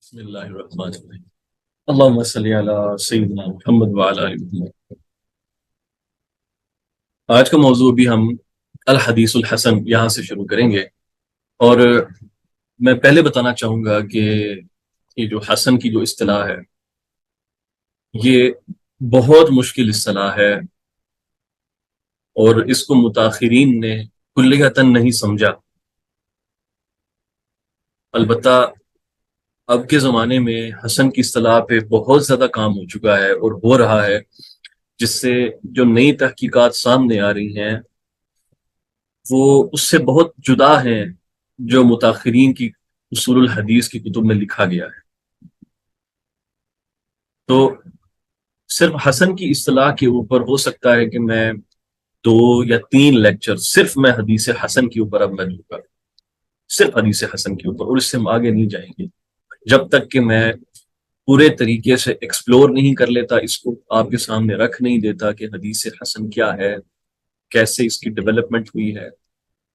بسم اللہ الرحمن الرحیم اللہم صلی علی سیدنا محمد وعلی آل محمد۔ آج کا موضوع بھی ہم الحدیث الحسن یہاں سے شروع کریں گے، اور میں پہلے بتانا چاہوں گا کہ یہ جو حسن کی جو اصطلاح ہے یہ بہت مشکل اصطلاح ہے، اور اس کو متاخرین نے کلیتاً نہیں سمجھا۔ البتہ اب کے زمانے میں حسن کی اصطلاح پہ بہت زیادہ کام ہو چکا ہے اور ہو رہا ہے، جس سے جو نئی تحقیقات سامنے آ رہی ہیں وہ اس سے بہت جدا ہیں جو متاخرین کی اصول الحدیث کی کتب میں لکھا گیا ہے۔ تو صرف حسن کی اصطلاح کے اوپر ہو سکتا ہے کہ میں 2 یا 3 لیکچر صرف میں حدیث حسن کے اوپر اب میں دوں گا، صرف حدیث حسن کے اوپر، اور اس سے ہم آگے نہیں جائیں گے جب تک کہ میں پورے طریقے سے ایکسپلور نہیں کر لیتا، اس کو آپ کے سامنے رکھ نہیں دیتا کہ حدیث حسن کیا ہے، کیسے اس کی ڈیولپمنٹ ہوئی ہے،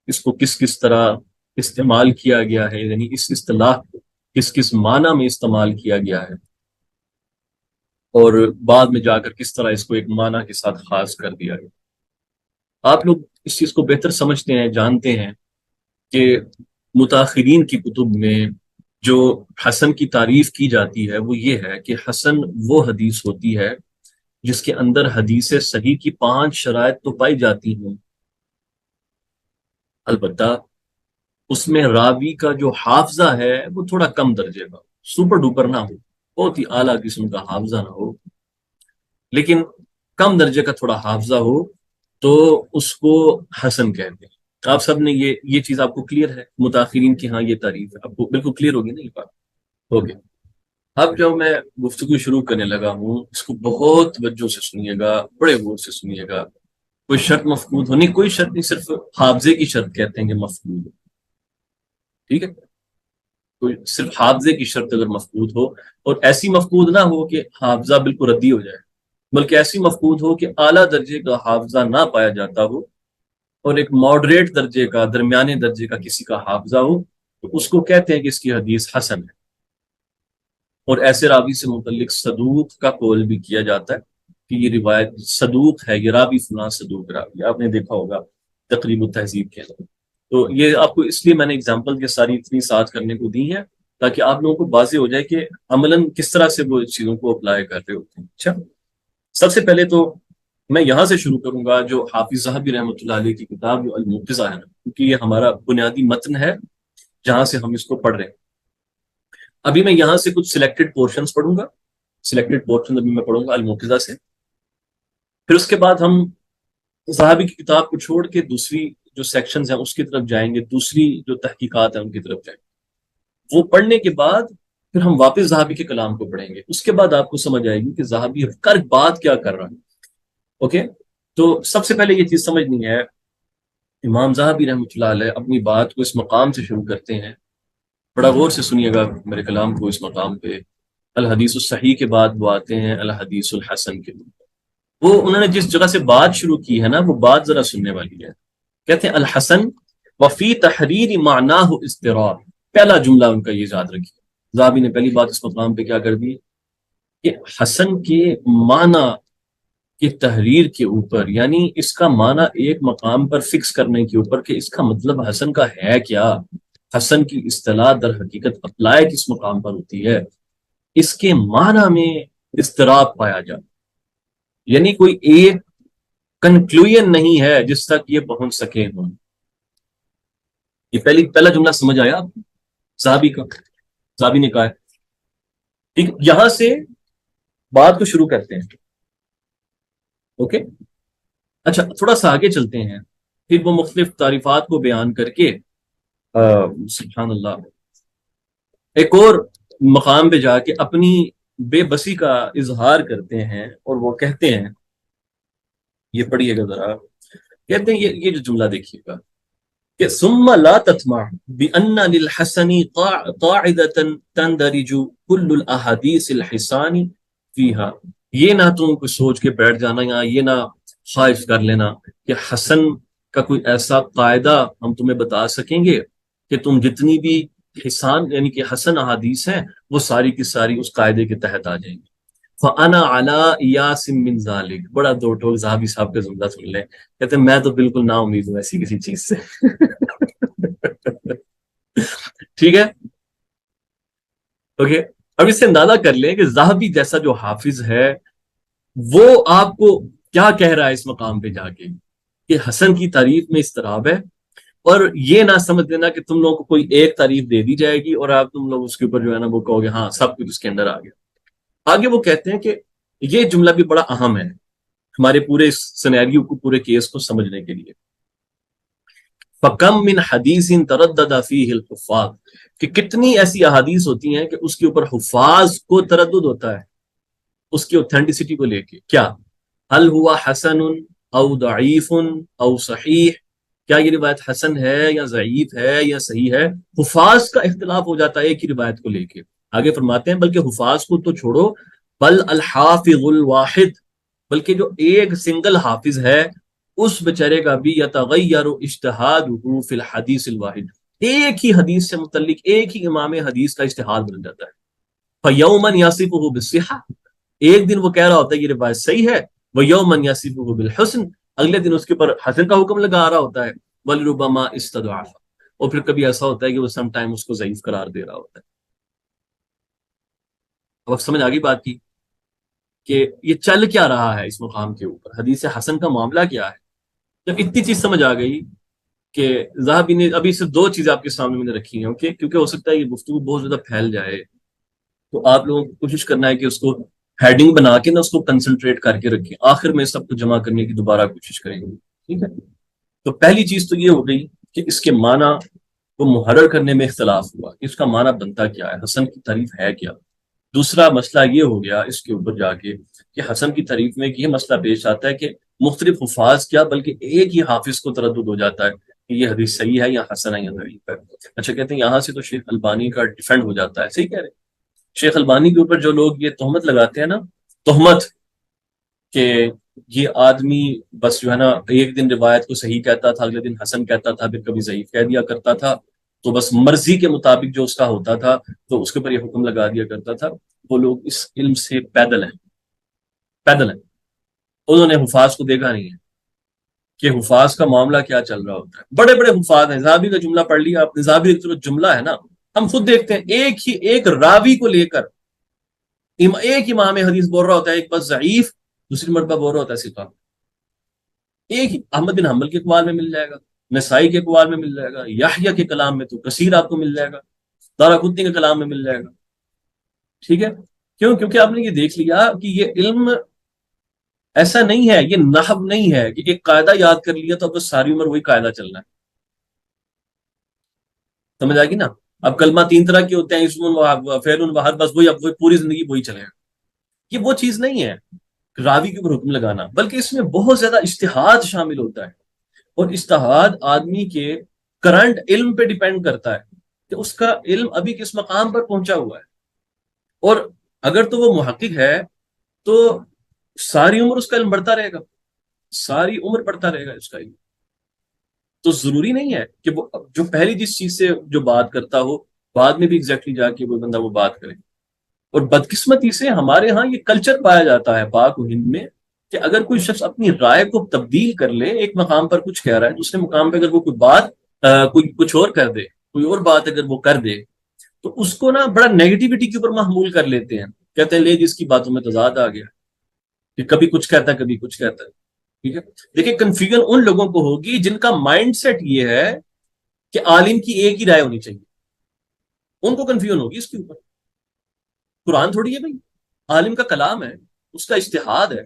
اس کو کس کس طرح استعمال کیا گیا ہے، یعنی اس اصطلاح کو کس کس معنی میں استعمال کیا گیا ہے، اور بعد میں جا کر کس طرح اس کو ایک معنی کے ساتھ خاص کر دیا گیا۔ آپ لوگ اس چیز کو بہتر سمجھتے ہیں، جانتے ہیں کہ متاخرین کی کتب میں جو حسن کی تعریف کی جاتی ہے وہ یہ ہے کہ حسن وہ حدیث ہوتی ہے جس کے اندر حدیث صحیح کی 5 شرائط تو پائی جاتی ہیں، البتہ اس میں راوی کا جو حافظہ ہے وہ تھوڑا کم درجے کا، سپر ڈوپر نہ ہو، بہت ہی اعلیٰ قسم کا حافظہ نہ ہو، لیکن کم درجے کا تھوڑا حافظہ ہو، تو اس کو حسن کہتے ہیں۔ آپ سب نے یہ چیز آپ کو کلیئر ہے، متاخرین کی ہاں یہ تعریف ہے، آپ کو بالکل کلیئر ہوگی نا یہ بات؟ ہوگی۔ اب جو میں گفتگو شروع کرنے لگا ہوں اس کو بہت توجہ سے سنیے گا، بڑے غور سے سنیے گا۔ کوئی شرط مفقود ہونی، کوئی شرط نہیں، صرف حافظے کی شرط کہتے ہیں کہ مفقود، ٹھیک ہے؟ کوئی صرف حافظے کی شرط اگر مفقود ہو، اور ایسی مفقود نہ ہو کہ حافظہ بالکل ردی ہو جائے، بلکہ ایسی مفقود ہو کہ اعلیٰ درجے کا حافظہ نہ پایا جاتا ہو اور ایک ماڈریٹ درجے کا، درمیانے درجے کا کسی کا حافظہ ہو، تو اس کو کہتے ہیں کہ اس کی حدیث حسن ہے۔ اور ایسے راوی سے متعلق صدوق کا قول بھی کیا جاتا ہے کہ یہ روایت صدوق ہے، یہ راوی فلاں صدوق راوی، آپ نے دیکھا ہوگا تقریب التہذیب کے اندر۔ تو یہ آپ کو اس لیے میں نے اگزامپل کے ساری اتنی ساتھ کرنے کو دی ہے تاکہ آپ لوگوں کو واضح ہو جائے کہ عملاً کس طرح سے وہ اس چیزوں کو اپلائی کر رہے ہوتے ہیں۔ اچھا، سب سے پہلے تو میں یہاں سے شروع کروں گا جو حافظ ذہبی رحمۃ اللہ علیہ کی کتاب جو الموقظہ ہے نا، کیونکہ یہ ہمارا بنیادی متن ہے جہاں سے ہم اس کو پڑھ رہے ہیں۔ ابھی میں یہاں سے کچھ سلیکٹڈ پورشنز پڑھوں گا، سلیکٹڈ پورشن ابھی میں پڑھوں گا الموقظہ سے، پھر اس کے بعد ہم صحابی کی کتاب کو چھوڑ کے دوسری جو سیکشنز ہیں اس کی طرف جائیں گے، دوسری جو تحقیقات ہیں ان کی طرف جائیں گے۔ وہ پڑھنے کے بعد پھر ہم واپس ذہبی کے کلام کو پڑھیں گے، اس کے بعد آپ کو سمجھ آئے گی کہ ذہبی کر بات کیا کر رہا ہے۔ اوکے، تو سب سے پہلے یہ چیز سمجھنی ہے، امام ذہبی رحمۃ اللہ علیہ اپنی بات کو اس مقام سے شروع کرتے ہیں، بڑا غور سے سنیے گا میرے کلام کو۔ اس مقام پہ الحدیث الصحیح کے بعد وہ آتے ہیں الحدیث الحسن کے بعد۔ وہ انہوں نے جس جگہ سے بات شروع کی ہے نا، وہ بات ذرا سننے والی ہے۔ کہتے ہیں الحسن وفی تحریر معناہ اضطراب، پہلا جملہ ان کا یہ یاد رکھیے، ذہبی نے پہلی بات اس مقام پہ کیا کر دی کہ حسن کے معنی کی تحریر کے اوپر، یعنی اس کا معنی ایک مقام پر فکس کرنے کے اوپر کہ اس کا مطلب حسن کا ہے کیا، حسن کی اصطلاح در حقیقت اپلائی کس مقام پر ہوتی ہے، اس کے معنی میں اضطراب پایا جائے، یعنی کوئی ایک کنکلوژن نہیں ہے جس تک یہ پہنچ سکے ہوں۔ یہ پہلا جملہ سمجھ آیا آپ کو؟ صحابی کا، صحابی نے کہا ہے، ٹھیک، یہاں سے بات کو شروع کرتے ہیں۔ اوکے، اچھا تھوڑا سا آگے چلتے ہیں، پھر وہ مختلف تعریفات کو بیان کر کے سبحان اللہ ایک اور مقام پہ جا کے اپنی بے بسی کا اظہار کرتے ہیں، اور وہ کہتے ہیں، یہ پڑھیے گا ذرا، کہتے ہیں یہ جو جملہ دیکھیے گا کہ ثم لا تطمع بان للحسن قاعدة تندرج كل الاحاديث الحسان فيها، یہ نہ تم کو سوچ کے بیٹھ جانا یا یہ نہ خواہش کر لینا کہ حسن کا کوئی ایسا قاعدہ ہم تمہیں بتا سکیں گے کہ تم جتنی بھی حسان یعنی کہ حسن احادیث ہیں وہ ساری کی ساری اس قاعدے کے تحت آ جائیں گی. فانا علی یاس من ذالک. بڑا دو ٹول صحابی صاحب کا جملہ سن لیں. کہتے ہیں میں تو بالکل نا امید ہوں ایسی کسی چیز سے. ٹھیک ہے. اوکے. اب اس سے اندازہ کر لیں کہ ذہبی جیسا جو حافظ ہے وہ آپ کو کیا کہہ رہا ہے اس مقام پہ جا کے کہ حسن کی تعریف میں اضطراب ہے. اور یہ نہ سمجھ لینا کہ تم لوگوں کو کوئی ایک تعریف دے دی جائے گی اور آپ تم لوگ اس کے اوپر جو ہے نا وہ کہو گے ہاں سب کچھ اس کے اندر آ گیا. آگے وہ کہتے ہیں کہ یہ جملہ بھی بڑا اہم ہے ہمارے پورے سینیریو کو پورے کیس کو سمجھنے کے لیے. فَكَمْ مِنْ حَدِيثٍ تَرَدَّدَ فِيهِ الْحُفَّاظ. کہ کتنی ایسی احادیث ہوتی ہیں کہ اس کے اوپر حفاظ کو تردد ہوتا ہے اس کی اوتھینٹسٹی کو لے کے. کیا هل هو حسن او ضعیف او صحیح. کیا یہ روایت حسن ہے یا ضعیف ہے یا صحیح ہے. حفاظ کا اختلاف ہو جاتا ہے ایک ہی روایت کو لے کے. آگے فرماتے ہیں بلکہ حفاظ کو تو چھوڑو بل الحافظ الواحد. بلکہ جو ایک سنگل حافظ ہے اس بیچارے کا بھی یتغیر اجتہادہ فی الحدیث الواحد. ایک ہی حدیث سے متعلق ایک ہی امام حدیث کا اجتہاد بن جاتا ہے. فیومن یصفہ بالصحہ. ایک دن وہ کہہ رہا ہوتا ہے یہ روایت صحیح ہے. ویومن یصفہ بالحسن. اگلے دن اس کے اوپر حسن کا حکم لگا رہا ہوتا ہے. ولربما استضعف. اور پھر کبھی ایسا ہوتا ہے کہ وہ سم ٹائم اس کو ضعیف قرار دے رہا ہوتا ہے. اب سمجھ آگئی بات کی کہ یہ چل کیا رہا ہے اس مقام کے اوپر. حدیث حسن کا معاملہ کیا ہے. جب اتنی چیز سمجھ آ گئی کہ ذہبی نے ابھی صرف دو چیزیں آپ کے سامنے میں نے رکھی ہیں. اوکے. کیونکہ ہو سکتا ہے یہ گفتگو بہت زیادہ پھیل جائے تو آپ لوگوں کو کوشش کرنا ہے کہ اس کو ہیڈنگ بنا کے نا اس کو کنسنٹریٹ کر کے رکھیں. آخر میں سب کو جمع کرنے کی دوبارہ کوشش کریں گے. ٹھیک ہے. تو پہلی چیز تو یہ ہو گئی کہ اس کے معنی کو محرر کرنے میں اختلاف ہوا کہ اس کا معنی بنتا کیا ہے. حسن کی تعریف ہے کیا. دوسرا مسئلہ یہ ہو گیا اس کے اوپر جا کے کہ حسن کی تعریف میں یہ مسئلہ پیش آتا ہے کہ مختلف حفاظ کیا بلکہ ایک ہی حافظ کو تردد ہو جاتا ہے کہ یہ حدیث صحیح ہے یا حسن ہے یا ضعیف ہے. اچھا کہتے ہیں یہاں سے تو شیخ البانی کا ڈیفینڈ ہو جاتا ہے. صحیح کہہ رہے ہیں. شیخ البانی کے اوپر جو لوگ یہ تہمت لگاتے ہیں نا تہمت کہ یہ آدمی بس جو ہے نا ایک دن روایت کو صحیح کہتا تھا اگلے دن حسن کہتا تھا پھر کبھی ضعیف کہہ دیا کرتا تھا تو بس مرضی کے مطابق جو اس کا ہوتا تھا تو اس کے اوپر یہ حکم لگا دیا کرتا تھا. وہ لوگ اس علم سے پیدل ہیں. انہوں نے حفاظ کو دیکھا نہیں ہے کہ حفاظ کا معاملہ کیا چل رہا ہوتا ہے. بڑے بڑے حفاظ ہیں. ذہبی کا جملہ پڑھ لیا آپ نے. ذہبی کا جملہ ہے نا ہم خود دیکھتے ہیں ایک راوی کو لے کر ایک امام حدیث بول رہا ہوتا ہے. ایک بس ضعیف دوسری مرتبہ بول رہا ہوتا ہے ثقہ. ایک احمد بن حنبل کے اقوال میں مل جائے گا نسائی کے اقوال میں مل جائے گا یحییٰ کے کلام میں تو کثیر آپ کو مل جائے گا دارقطنی کے کلام میں مل جائے گا. ٹھیک ہے. کیوں؟ کیونکہ آپ نے یہ دیکھ لیا کہ یہ علم ایسا نہیں ہے یہ نحو نہیں ہے کہ ایک قاعدہ یاد کر لیا تو بس ساری عمر وہی قاعدہ چلنا ہے. سمجھ آئے گی نا. اب کلمہ تین طرح کے ہوتے ہیں اسم فعل ہر بس وہی اب وہی پوری زندگی وہی چلے گا. یہ وہ چیز نہیں ہے راوی کے اوپر حکم لگانا بلکہ اس میں بہت زیادہ اجتہاد شامل ہوتا ہے. اور اجتہاد آدمی کے کرنٹ علم پہ ڈیپینڈ کرتا ہے کہ اس کا علم ابھی کس مقام پر پہنچا ہوا ہے. اور اگر تو وہ محقق ہے تو ساری عمر اس کا علم بڑھتا رہے گا. ساری عمر بڑھتا رہے گا اس کا علم. تو ضروری نہیں ہے کہ وہ جو پہلی جس چیز سے جو بات کرتا ہو بعد میں بھی ایگزیکٹلی جا کے وہ بندہ وہ بات کرے. اور بدقسمتی سے ہمارے ہاں یہ کلچر پایا جاتا ہے پاک و ہند میں کہ اگر کوئی شخص اپنی رائے کو تبدیل کر لے ایک مقام پر کچھ کہہ رہا ہے دوسرے مقام پہ اگر وہ کوئی بات کوئی کچھ اور کر دے کوئی اور بات اگر وہ کر دے تو اس کو نا بڑا نیگیٹیوٹی کے اوپر محمول کر لیتے ہیں. کہتے ہیں لے جس کی باتوں میں تضاد آ گیا کہ کبھی کچھ کہتا ہے کبھی کچھ کہتا ہے. ٹھیک ہے. دیکھیں کنفیوژن ان لوگوں کو ہوگی جن کا مائنڈ سیٹ یہ ہے کہ عالم کی ایک ہی رائے ہونی چاہیے. ان کو کنفیوژن ہوگی اس کے اوپر. قرآن تھوڑی ہے بھائی عالم کا کلام ہے اس کا اجتہاد ہے.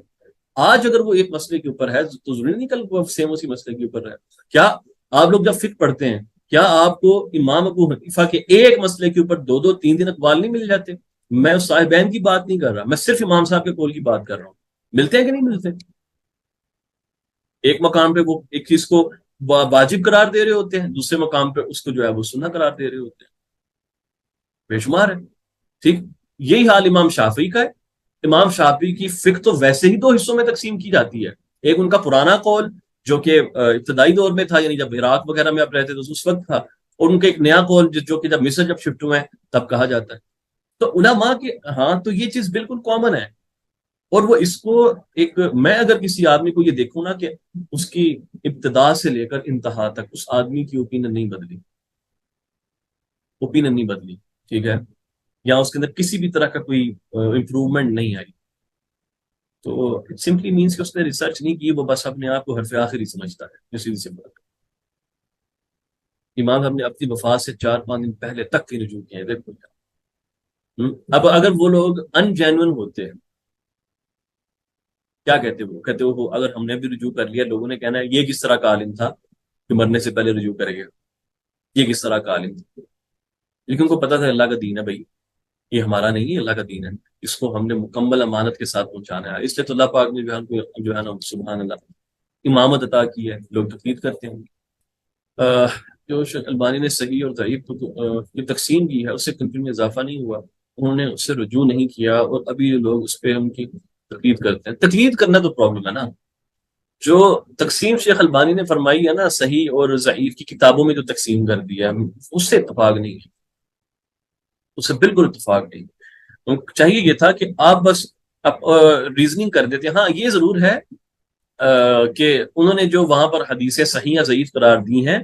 آج اگر وہ ایک مسئلے کے اوپر ہے تو ضروری نہیں کل سیم اسی مسئلے کے اوپر ہے. کیا آپ لوگ جب فقہ پڑھتے ہیں کیا آپ کو امام ابو حنیفہ کے ایک مسئلے کے اوپر دو تین دن اقوال نہیں مل جاتے؟ میں اس صاحبین کی بات نہیں کر رہا میں صرف امام صاحب کے قول کی بات کر رہا ہوں. ملتے ہیں کہ نہیں ملتے؟ ایک مقام پہ وہ ایک چیز کو واجب قرار دے رہے ہوتے ہیں دوسرے مقام پہ اس کو جو ہے وہ سنہ قرار دے رہے ہوتے ہیں. بے شمار ہے. ٹھیک. یہی حال امام شافعی کا ہے. امام شافعی کی فقہ تو ویسے ہی دو حصوں میں تقسیم کی جاتی ہے. ایک ان کا پرانا قول جو کہ ابتدائی دور میں تھا یعنی جب عراق وغیرہ میں آپ رہتے تھے تو اس وقت تھا. اور ان کا ایک نیا قول جو کہ جب مصر جب شفٹ ہوئے ہیں تب کہا جاتا ہے. تو علماء کے ہاں تو یہ چیز بالکل کامن ہے. اور وہ اس کو ایک میں اگر کسی آدمی کو یہ دیکھوں نا کہ اس کی ابتدا سے لے کر انتہا تک اس آدمی کی اوپینین نہیں بدلی، اوپینین نہیں بدلی، ٹھیک ہے، یا اس کے اندر کسی بھی طرح کا کوئی امپروومنٹ نہیں آئی، تو اٹ سمپلی مینس کہ اس نے ریسرچ نہیں کی، وہ بس اپنے آپ کو حرف آخری سمجھتا ہے. جو سیدھی سی بات ہے، امام صاحب نے اپنی وفات سے 4-5 دن پہلے تک کی رجوع کیا ہے. دیکھو اب اگر وہ لوگ ان جینون ہوتے ہیں، کیا کہتے وہ کہتے وہ اگر ہم نے بھی رجوع کر لیا لوگوں نے کہنا ہے یہ کس طرح کا عالم تھا کہ مرنے سے پہلے رجوع کرے گا، یہ کس طرح کا عالم تھا. لیکن ان کو پتا تھا اللہ کا دین ہے بھائی، یہ ہمارا نہیں ہے، اللہ کا دین ہے، اس کو ہم نے مکمل امانت کے ساتھ پہنچانا ہے. اس لیے تو اللہ پاک نے جو ہے نا سبحان اللہ امامت عطا کی ہے. لوگ تقلید کرتے ہیں. جو شیخ البانی نے صحیح اور ضعیف کو جو تقسیم کی ہے اس سے کنفیوژن میں اضافہ نہیں ہوا، انہوں نے اس سے رجوع نہیں کیا، اور ابھی لوگ اس پہ ان کی تقلید کرتے ہیں. تقلید کرنا تو پرابلم ہے نا. جو تقسیم شیخ البانی نے فرمائی ہے نا صحیح اور ضعیف کی کتابوں میں جو تقسیم کر دیا ہے اس سے اتفاق نہیں ہے، اس سے بالکل اتفاق نہیں. چاہیے یہ تھا کہ آپ بس ریزننگ کر دیتے. ہاں یہ ضرور ہے کہ انہوں نے جو وہاں پر حدیثیں صحیح یا ضعیف قرار دی ہیں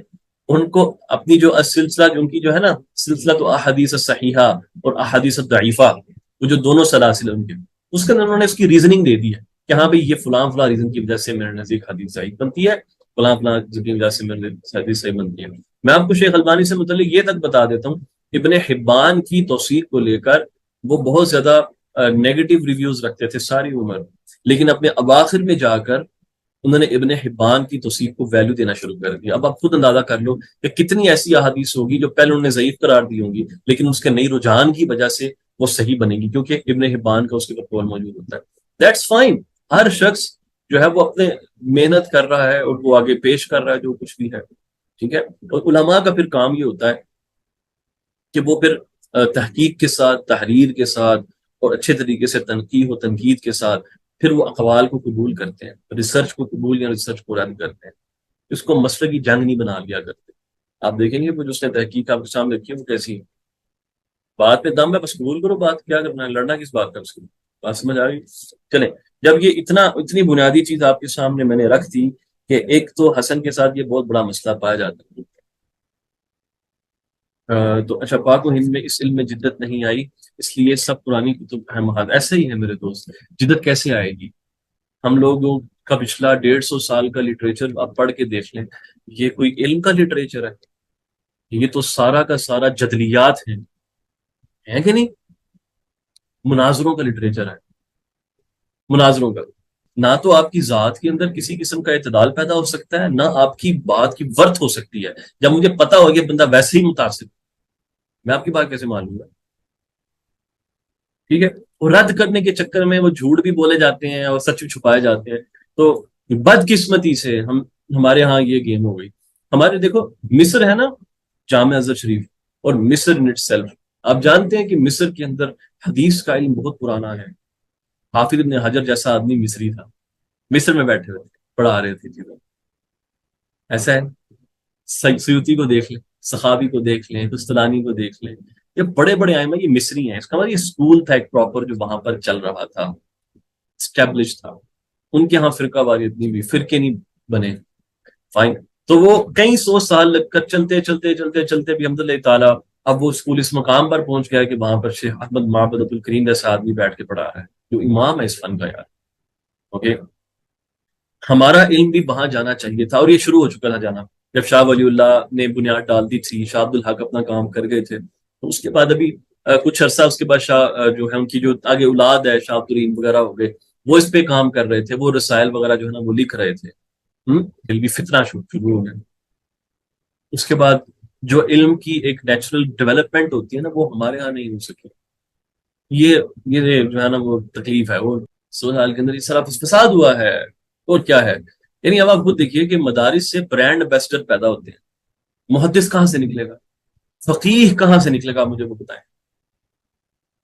ان کو اپنی جو سلسلہ جو ان کی جو ہے نا سلسلہ تو احادیث صحیحہ اور احادیث ضعیفہ، وہ جو دونوں سلاسل ان کے، اس کے اندر انہوں نے اس کی ریزننگ دے دی ہے کہ ہاں بھئی یہ فلاں فلاں ریزن کی وجہ سے میرے نزدیک حدیث ضعیف بنتی ہے، فلاں فلاں کی وجہ سے میرے نزدیک حدیث صحیح بنتی ہے. میں آپ کو شیخ البانی سے متعلق یہ تک بتا دیتا ہوں، ابن حبان کی توثیق کو لے کر وہ بہت زیادہ نیگیٹو ریویوز رکھتے تھے ساری عمر، لیکن اپنے اواخر میں جا کر انہوں نے ابن حبان کی توثیق کو ویلیو دینا شروع کر دیا. اب آپ خود اندازہ کر لو کہ کتنی ایسی احادیث ہوگی جو پہلے انہوں نے ضعیف قرار دی ہوں گی لیکن اس کے نئی رجحان کی وجہ سے وہ صحیح بنے گی کیونکہ ابن حبان کا اس کے اوپر قول موجود ہوتا ہے. That's fine. ہر شخص جو ہے وہ اپنے محنت کر رہا ہے اور وہ آگے پیش کر رہا ہے جو کچھ بھی ہے، ٹھیک ہے. اور علماء کا پھر کام یہ ہوتا ہے کہ وہ پھر تحقیق کے ساتھ، تحریر کے ساتھ اور اچھے طریقے سے تنقیح و تنقید کے ساتھ پھر وہ اقوال کو قبول کرتے ہیں، ریسرچ کو قبول یا ریسرچ کو رد کرتے ہیں. اس کو مسئلے کی جنگ نہیں بنا لیا کرتے. آپ دیکھیں گے وہ جو اس نے تحقیق آپ کے سامنے رکھی ہے وہ کیسی ہے. بات پہ دم ہے، بس قبول کرو، بات کیا کرنا ہے، لڑنا کس بات کا اس کی. بات سمجھ آ رہی؟ چلیں، جب یہ اتنی بنیادی چیز آپ کے سامنے میں نے رکھ دی کہ ایک تو حسن کے ساتھ یہ بہت بڑا مسئلہ پایا جاتا ہے. تو اچھا پاک و ہند میں اس علم میں جدت نہیں آئی اس لیے سب پرانی کتب اہم. ایسا ہی ہے میرے دوست، جدت کیسے آئے گی؟ ہم لوگوں کا پچھلا 150 سال کا لٹریچر آپ پڑھ کے دیکھ لیں، یہ کوئی علم کا لٹریچر ہے؟ یہ تو سارا کا سارا جدلیات ہیں کہ نہیں؟ مناظروں کا لٹریچر ہے، مناظروں کا. نہ تو آپ کی ذات کے اندر کسی قسم کا اعتدال پیدا ہو سکتا ہے، نہ آپ کی بات کی ورت ہو سکتی ہے. جب مجھے پتا ہو کہ بندہ ویسے ہی متاثر، میں آپ کی بات کیسے مان لوں گا؟ ٹھیک ہے. اور رد کرنے کے چکر میں وہ جھوٹ بھی بولے جاتے ہیں اور سچ بھی چھپائے جاتے ہیں. تو بدقسمتی سے ہمارے ہاں یہ گیم ہو گئی. ہمارے دیکھو مصر ہے نا، جامع ازہر شریف، اور مصر ان سیلف، آپ جانتے ہیں کہ مصر کے اندر حدیث کا علم بہت پرانا ہے. حافظ ابن حجر جیسا آدمی مصری تھا، مصر میں بیٹھے ہوئے تھے، پڑھا رہے تھے چیزیں. ایسا ہے. سیوطی کو دیکھ لیں، سخاوی کو دیکھ لیں، کستلانی کو دیکھ لیں، یہ بڑے بڑے ائمہ یہ مصری ہیں. اس کا مطلب یہ اسکول تھا ایک پراپر جو وہاں پر چل رہا تھا، اسٹیبلش تھا. ان کے ہاں فرقہ واریت نہیں بھی، فرقے نہیں بنے. فائن. تو وہ کئی سو سال لگ کر چلتے چلتے چلتے چلتے بھی الحمد للہ تعالیٰ اب وہ اسکول اس مقام پر پہنچ گیا کہ وہاں پر شیخ احمد معبد عبد الکریم جیسا آدمی بیٹھ کے پڑھا رہا ہے جو امام ہے اس فن کا. یار اوکے، ہمارا علم بھی وہاں جانا چاہیے تھا اور یہ شروع ہو چکا تھا جانا. جب شاہ ولی اللہ نے بنیاد ڈال دی تھی، شاہ عبد الحق اپنا کام کر گئے تھے، تو اس کے بعد ابھی کچھ عرصہ اس کے بعد شاہ جو ہے ان کی جو آگے اولاد ہے شاہ عبد الرحیم وغیرہ ہو گئے، وہ اس پہ کام کر رہے تھے، وہ رسائل وغیرہ جو ہے نا وہ لکھ رہے تھے. علمی فتنہ شروع ہو گیا. اس کے بعد جو علم کی ایک نیچرل ڈیولپمنٹ ہوتی ہے نا وہ ہمارے ہاں نہیں ہو سکی. یہ یہ جو ہے نا وہ تکلیف ہے. وہ 100 سال کے اندر اس طرح فساد ہوا ہے. اور کیا ہے، یعنی اب آپ خود دیکھیے کہ مدارس سے برانڈ ایمبیسڈر پیدا ہوتے ہیں. محدث کہاں سے نکلے گا؟ فقیہ کہاں سے نکلے گا؟ مجھے وہ بتائیں،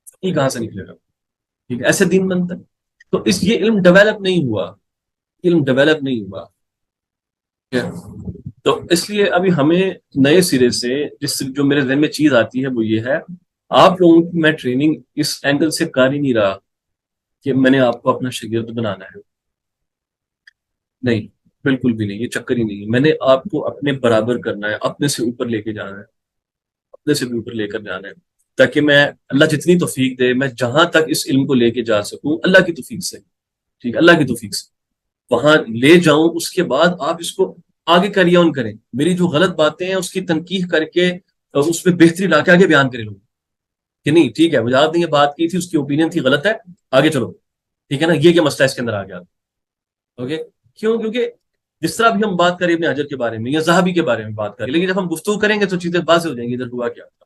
فقیہ کہاں سے نکلے گا؟ ٹھیک ہے، ایسے دین بنتا ہے. تو یہ علم ڈیولپ نہیں ہوا، علم ڈیولپ نہیں ہوا. تو اس لیے ابھی ہمیں نئے سرے سے جو میرے ذہن میں چیز آتی ہے وہ یہ ہے، آپ لوگوں کی میں ٹریننگ اس اینگل سے کر ہی نہیں رہا کہ میں نے آپ کو اپنا شاگرد بنانا ہے، نہیں، بالکل بھی نہیں، یہ چکر ہی نہیں ہے۔ میں نے آپ کو اپنے برابر کرنا ہے، اپنے سے اوپر لے کے جانا ہے، اپنے سے بھی اوپر لے کر جانا ہے، تاکہ میں اللہ جتنی توفیق دے میں جہاں تک اس علم کو لے کے جا سکوں اللہ کی توفیق سے، ٹھیک، اللہ کی توفیق سے وہاں لے جاؤں۔ اس کے بعد آپ اس کو آگے کیری آن کریں، میری جو غلط باتیں ہیں اس کی تنقیح کر کے اس پہ بہتری لا کے آگے بیان کریں لوگ کہ نہیں ٹھیک ہے، مجھے آپ نے یہ بات کی تھی، اس کی اوپینین تھی، غلط ہے، آگے چلو، ٹھیک ہے نا، یہ کیا مسئلہ اس کے اندر آ گیا، اوکے؟ کیوں؟ کیونکہ جس طرح بھی ہم بات کریں ابن حجر کے بارے میں یا ذہبی کے بارے میں بات کریں، لیکن جب ہم گفتگو کریں گے تو چیزیں واضح ہو جائیں گی ادھر ہوا کیا تھا،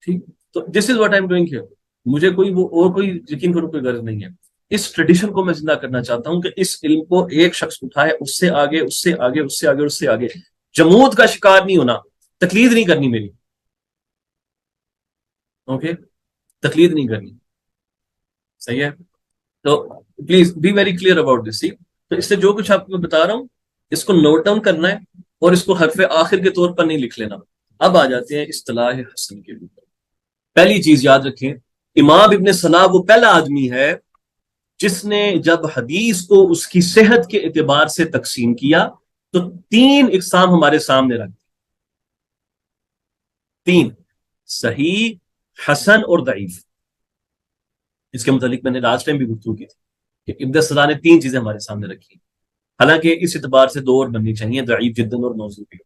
ٹھیک؟ تو this is what I am doing here, مجھے کوئی وہ اور کوئی یقین کرو کوئی غرض نہیں ہے، اس ٹریڈیشن کو میں زندہ کرنا چاہتا ہوں کہ اس علم کو ایک شخص اٹھائے، اس سے آگے، اس سے آگے، اس سے آگے، اس سے آگے، جمود کا شکار نہیں ہونا، تقلید نہیں کرنی میری، اوکے؟ تقلید نہیں کرنی، صحیح ہے؟ تو please be very clear about this, تو اس سے جو کچھ آپ کو بتا رہا ہوں اس کو نوٹ ڈاؤن کرنا ہے اور اس کو حرف آخر کے طور پر نہیں لکھ لینا۔ اب آ جاتے ہیں اصطلاح حسن کے اوپر۔ پہلی چیز یاد رکھیں، امام ابن صلاح وہ پہلا آدمی ہے جس نے جب حدیث کو اس کی صحت کے اعتبار سے تقسیم کیا تو تین اقسام ہمارے سامنے رکھ دی، تین: صحیح، حسن اور ضعیف۔ اس کے متعلق میں نے لاسٹ ٹائم بھی گفتگو کی تھی کہ ابن صلاح نے تین چیزیں ہمارے سامنے رکھی، حالانکہ اس اعتبار سے دو اور بننی چاہیے، ضعیف جدا اور موضوع بھی،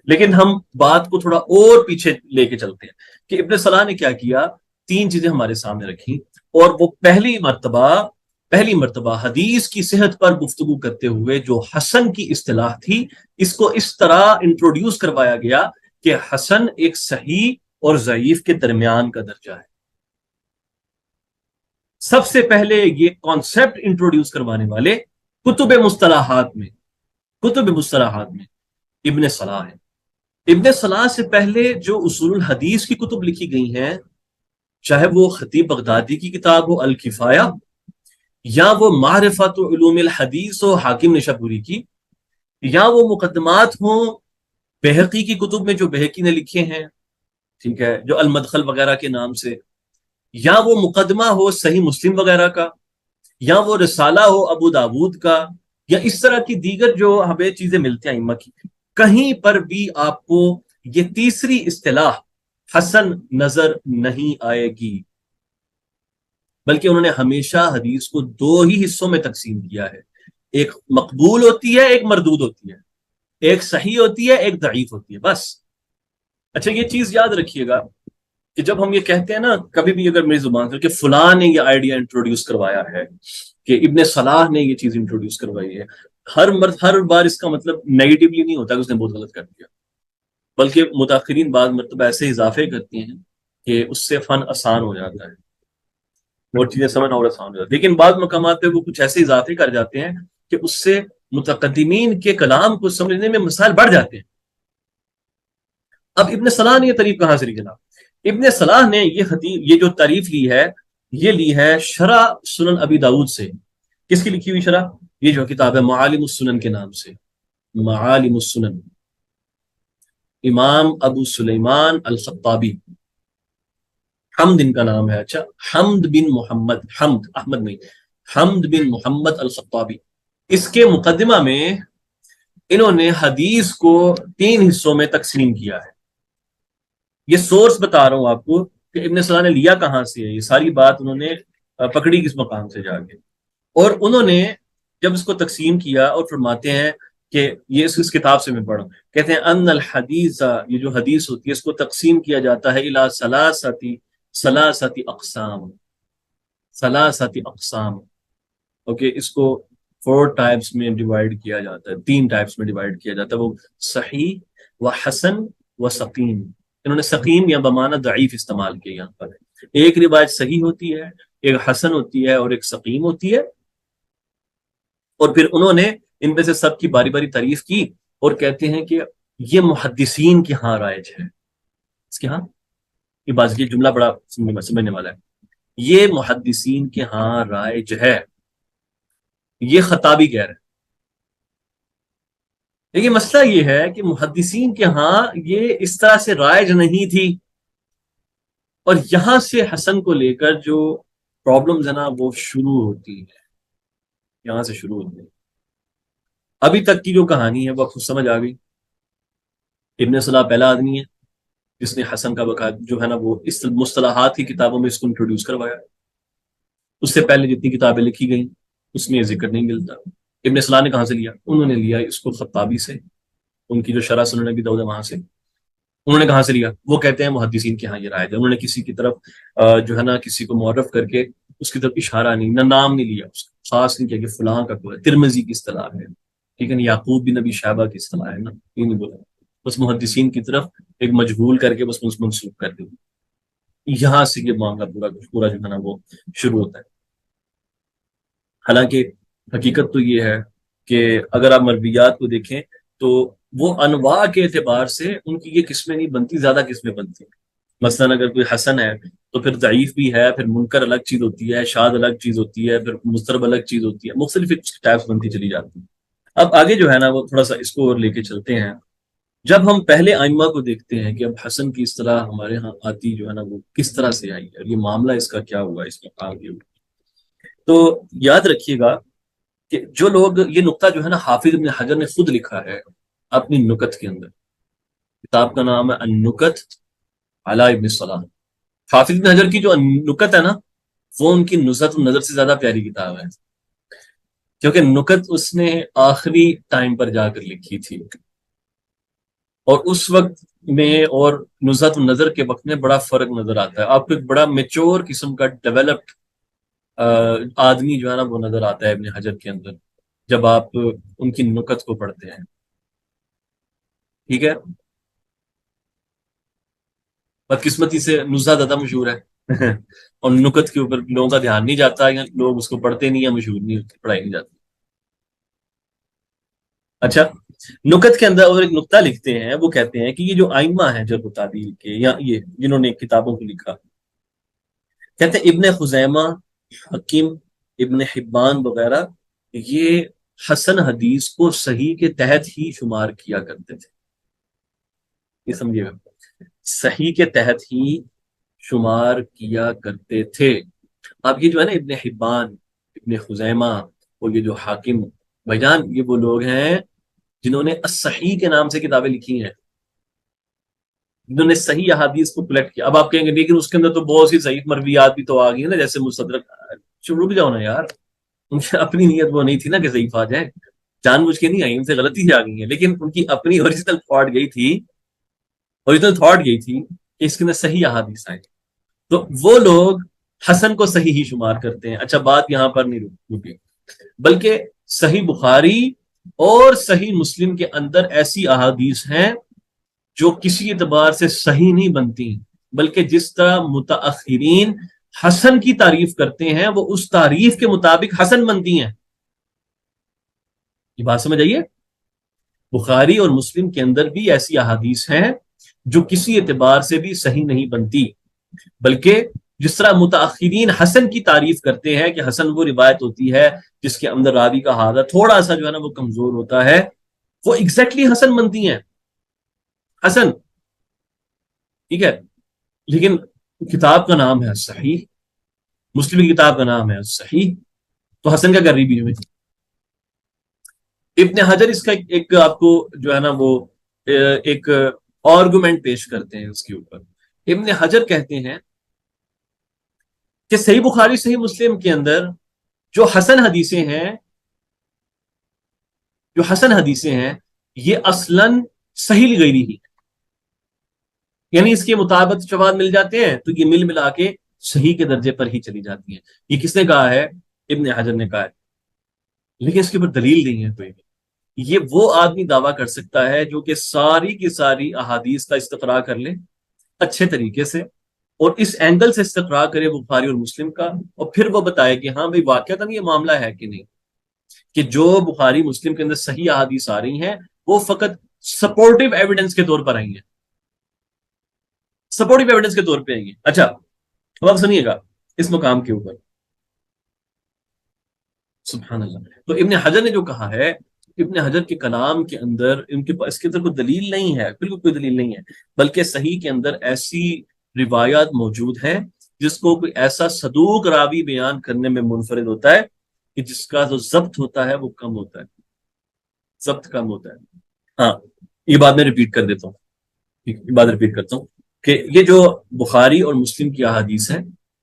لیکن ہم بات کو تھوڑا اور پیچھے لے کے چلتے ہیں کہ ابن صلاح نے کیا کیا، تین چیزیں ہمارے سامنے رکھی، اور وہ پہلی مرتبہ حدیث کی صحت پر گفتگو کرتے ہوئے جو حسن کی اصطلاح تھی، اس کو اس طرح انٹروڈیوس کروایا گیا کہ حسن ایک صحیح اور ضعیف کے درمیان کا درجہ ہے۔ سب سے پہلے یہ کانسیپٹ انٹروڈیوس کروانے والے کتب مصطلحات میں ابن صلاح ہے۔ ابن صلاح سے پہلے جو اصول الحدیث کی کتب لکھی گئی ہیں، چاہے وہ خطیب بغدادی کی کتاب ہو الکفایہ، یا وہ معرفت علوم الحدیث ہو حاکم نشاپوری کی، یا وہ مقدمات ہوں بہقی کی کتب میں جو بہقی نے لکھے ہیں، ٹھیک ہے، جو المدخل وغیرہ کے نام سے، یا وہ مقدمہ ہو صحیح مسلم وغیرہ کا، یا وہ رسالہ ہو ابو داود کا، یا اس طرح کی دیگر جو ہمیں چیزیں ملتی ہیں ائمہ کی، کہیں پر بھی آپ کو یہ تیسری اصطلاح حسن نظر نہیں آئے گی، بلکہ انہوں نے ہمیشہ حدیث کو دو ہی حصوں میں تقسیم کیا ہے، ایک مقبول ہوتی ہے، ایک مردود ہوتی ہے، ایک صحیح ہوتی ہے، ایک ضعیف ہوتی ہے، بس۔ اچھا یہ چیز یاد رکھیے گا کہ جب ہم یہ کہتے ہیں نا، کبھی بھی اگر میری زبان سے کہ فلاں نے یہ آئیڈیا انٹروڈیوس کروایا ہے، کہ ابن صلاح نے یہ چیز انٹروڈیوس کروائی ہے، ہر بار اس کا مطلب نیگیٹولی نہیں ہوتا کہ اس نے بہت غلط کر دیا، بلکہ متاخرین بعض مرتبہ ایسے اضافے کرتے ہیں کہ اس سے فن آسان ہو جاتا ہے اور چیزیں سمجھنا اور آسان ہو جاتی ہے، لیکن بعض مقامات پہ وہ کچھ ایسے اضافے کر جاتے ہیں کہ اس سے متقدمین کے کلام کو سمجھنے میں مسائل بڑھ جاتے ہیں۔ اب ابن صلاح نے یہ تعریف کہاں سے لی جناب؟ ابن صلاح نے یہ جو تعریف لی ہے، یہ لی ہے شرح سنن ابی داود سے۔ کس کی لکھی ہوئی شرح؟ یہ جو کتاب ہے معالم السنن کے نام سے، معالم السنن، امام ابو سلیمان الخطابی، حمد ان کا نام ہے، اچھا، حمد بن محمد، حمد احمد نہیں، حمد بن محمد الخطابی۔ اس کے مقدمہ میں انہوں نے حدیث کو تین حصوں میں تقسیم کیا ہے۔ یہ سورس بتا رہا ہوں آپ کو کہ ابن صلاح نے لیا کہاں سے ہے، یہ ساری بات انہوں نے پکڑی کس مقام سے جا کے، اور انہوں نے جب اس کو تقسیم کیا اور فرماتے ہیں کہ یہ اس کتاب سے میں پڑھا، کہتے ہیں ان الحدیث، یہ جو حدیث ہوتی ہے اس کو تقسیم کیا جاتا ہے الی ثلاثتی اقسام، ثلاثتی اقسام، اوکے، اس کو 4 ٹائپس میں ڈیوائڈ کیا جاتا ہے، 3 ٹائپس میں ڈیوائڈ کیا جاتا ہے، وہ صحیح و حسن و سقیم۔ انہوں نے سقیم یا بمعنی ضعیف استعمال کیا یہاں پر، ایک روایت صحیح ہوتی ہے، ایک حسن ہوتی ہے، اور ایک سقیم ہوتی ہے، اور پھر انہوں نے ان میں سے سب کی باری باری تعریف کی اور کہتے ہیں کہ یہ محدثین کے ہاں رائج ہے، اس کے ہاں، یہ بات، یہ جملہ بڑا سمجھنے والا ہے، یہ محدثین کے ہاں رائج ہے، یہ خطابی کہہ رہے ہیں، لیکن مسئلہ یہ ہے کہ محدثین کے ہاں یہ اس طرح سے رائج نہیں تھی، اور یہاں سے حسن کو لے کر جو پرابلمز ہیں نا وہ شروع ہوتی ہیں، یہاں سے شروع ہوتی ہیں۔ ابھی تک کی جو کہانی ہے وہ خود سمجھ آ گئی۔ ابن صلاح پہلا آدمی ہے جس نے حسن کا بقا جو ہے نا وہ اس مصطلحات کی کتابوں میں اس کو انٹروڈیوس کروایا۔ اس سے پہلے جتنی کتابیں لکھی گئیں اس میں یہ ذکر نہیں ملتا۔ ابن صلاح نے کہاں سے لیا؟ انہوں نے لیا اس کو خطابی سے، ان کی جو شرح سنن ابی داؤد ہے وہاں سے۔ انہوں نے کہاں سے لیا؟ وہ کہتے ہیں محدثین کے ہاں یہ رائج ہے۔ انہوں نے کسی کی طرف جو ہے نا کسی کو معرف کر کے اس کی طرف اشارہ نہیں، نہ نام نہیں لیا، اس کا خاص نہیں کیا کہ فلاں کا کوئی ہے، ترمذی کی اصطلاح ہے، ٹھیک ہے نا، یعقوب بن نبی شیبہ کی اصطلاح ہے نا، یہ نہیں بولا، بس محدثین کی طرف ایک مجہول کر کے بس منسوخ کر دیا۔ یہاں سے یہ معاملہ پورا پورا جو ہے نا وہ شروع ہوتا ہے۔ حالانکہ حقیقت تو یہ ہے کہ اگر آپ مرویات کو دیکھیں تو وہ انواع کے اعتبار سے ان کی یہ قسمیں نہیں بنتی، زیادہ قسمیں بنتی ہیں۔ مثلا اگر کوئی حسن ہے تو پھر ضعیف بھی ہے، پھر منکر الگ چیز ہوتی ہے، شاذ الگ چیز ہوتی ہے، پھر مضطرب الگ چیز ہوتی ہے، مختلف ٹائپس بنتی چلی جاتی ہیں۔ اب آگے جو ہے نا وہ تھوڑا سا اس کو اور لے کے چلتے ہیں۔ جب ہم پہلے آئمہ کو دیکھتے ہیں کہ اب حسن کی اصطلاح ہمارے ہاں آتی جو ہے نا وہ کس طرح سے آئی ہے، یہ معاملہ اس کا کیا ہوا، اس میں آگے ہوا، تو یاد رکھیے گا کہ جو لوگ یہ نقطہ جو ہے نا حافظ ابن حجر نے خود لکھا ہے اپنی نکت کے اندر، کتاب کا نام ہے النکت علی ابن صلاح۔ حافظ ابن حجر کی جو نکت ہے نا وہ ان کی نزہت النظر سے زیادہ پیاری کتاب ہے، کیونکہ نکت اس نے آخری ٹائم پر جا کر لکھی تھی، اور اس وقت میں اور نزہت النظر کے وقت میں بڑا فرق نظر آتا ہے۔ آپ کو ایک بڑا میچور قسم کا ڈیولپڈ آدمی جو ہے نا وہ نظر آتا ہے ابن حجر کے اندر جب آپ ان کی نکت کو پڑھتے ہیں، ٹھیک ہے۔ بدقسمتی سے نزہہ زیادہ مشہور ہے اور نکت کے اوپر لوگوں کا دھیان نہیں جاتا، یا لوگ اس کو پڑھتے نہیں، یا مشہور نہیں ہوتی، پڑھائی نہیں جاتی۔ اچھا، نکت کے اندر اور ایک نقطہ لکھتے ہیں، وہ کہتے ہیں کہ یہ جو آئمہ ہیں جرح و تعدیل کے، یا یہ جنہوں نے کتابوں کو لکھا، کہتے ہیں ابن خزیمہ، حکیم، ابن حبان وغیرہ یہ حسن حدیث کو صحیح کے تحت ہی شمار کیا کرتے تھے۔ یہ سمجھیے گا، صحیح کے تحت ہی شمار کیا کرتے تھے۔ اب یہ جو ہے نا ابن حبان، ابن خزیمہ اور یہ جو حاکم، بھائی جان یہ وہ لوگ ہیں جنہوں نے الصحیح کے نام سے کتابیں لکھی ہیں، جنہوں نے صحیح احادیث کو کلیکٹ کیا۔ اب آپ کہیں گے لیکن اس کے اندر تو بہت سی ضعیف مرویات بھی تو آ گئی ہیں نا، جیسے مستدرک۔ رک جاؤ نا یار، ان کی اپنی نیت وہ نہیں تھی نا کہ ضعیف آ جائے، جان بوجھ کے نہیں آئی، ان سے غلطی سے آ گئی ہیں، لیکن ان کی اپنی اوریجنل تھاٹ گئی تھی، اوریجنل تھاٹ گئی تھی کہ اس کے اندر صحیح احادیث آئیں، تو وہ لوگ حسن کو صحیح ہی شمار کرتے ہیں۔ اچھا، بات یہاں پر نہیں رکی، بلکہ صحیح بخاری اور صحیح مسلم کے اندر ایسی احادیث ہیں جو کسی اعتبار سے صحیح نہیں بنتی، بلکہ جس طرح متاخرین حسن کی تعریف کرتے ہیں وہ اس تعریف کے مطابق حسن بنتی ہیں۔ یہ بات سمجھ آئیے، بخاری اور مسلم کے اندر بھی ایسی احادیث ہیں جو کسی اعتبار سے بھی صحیح نہیں بنتی، بلکہ جس طرح متاخرین حسن کی تعریف کرتے ہیں کہ حسن وہ روایت ہوتی ہے جس کے اندر راوی کا حادثہ تھوڑا سا جو ہے نا وہ کمزور ہوتا ہے، وہ ایگزیکٹلی حسن بنتی ہیں، حسن، ٹھیک ہے۔ لیکن کتاب کا نام ہے صحیح، مسلم کی کتاب کا نام ہے صحیح، تو حسن کا کر رہی بھی میں ابن حجر اس کا ایک آپ کو جو ہے نا وہ ایک آرگومنٹ پیش کرتے ہیں اس کے اوپر۔ ابن حجر کہتے ہیں کہ صحیح بخاری صحیح مسلم کے اندر جو حسن حدیثیں ہیں، جو حسن حدیثیں ہیں یہ اصلاً صحیح غیری ہی، یعنی اس کے مطابق شواہد مل جاتے ہیں تو یہ مل ملا کے صحیح کے درجے پر ہی چلی جاتی ہیں۔ یہ کس نے کہا ہے؟ ابن حجر نے کہا ہے، لیکن اس کے اوپر دلیل نہیں ہے کوئی بھی۔ یہ وہ آدمی دعویٰ کر سکتا ہے جو کہ ساری کی ساری احادیث کا استقراء کر لے اچھے طریقے سے، اور اس اینگل سے استقراء کرے بخاری اور مسلم کا، اور پھر وہ بتائے کہ ہاں بھائی واقعتاً یہ معاملہ ہے کہ نہیں، کہ جو بخاری مسلم کے اندر صحیح احادیث آ رہی ہیں وہ فقط سپورٹیو ایویڈنس کے طور پر آئی ہیں، سپورٹیو ایویڈنس کے طور پہ آئی ہیں۔ اچھا، اب آپ سنیے گا اس مقام کے اوپر، سبحان اللہ، تو ابن حجر نے جو کہا ہے ابن حجر کے کلام کے اندر ان کے پاس اس کے اندر کوئی دلیل نہیں ہے، بالکل کوئی دلیل نہیں ہے، بلکہ صحیح کے اندر ایسی روایات موجود ہیں جس کو کوئی ایسا صدوق راوی بیان کرنے میں منفرد ہوتا ہے کہ جس کا جو ضبط ہوتا ہے وہ کم ہوتا ہے، ضبط کم ہوتا ہے۔ ہاں، یہ بات میں ریپیٹ کر دیتا ہوں، یہ بات ریپیٹ کرتا ہوں کہ یہ جو بخاری اور مسلم کی احادیث ہیں،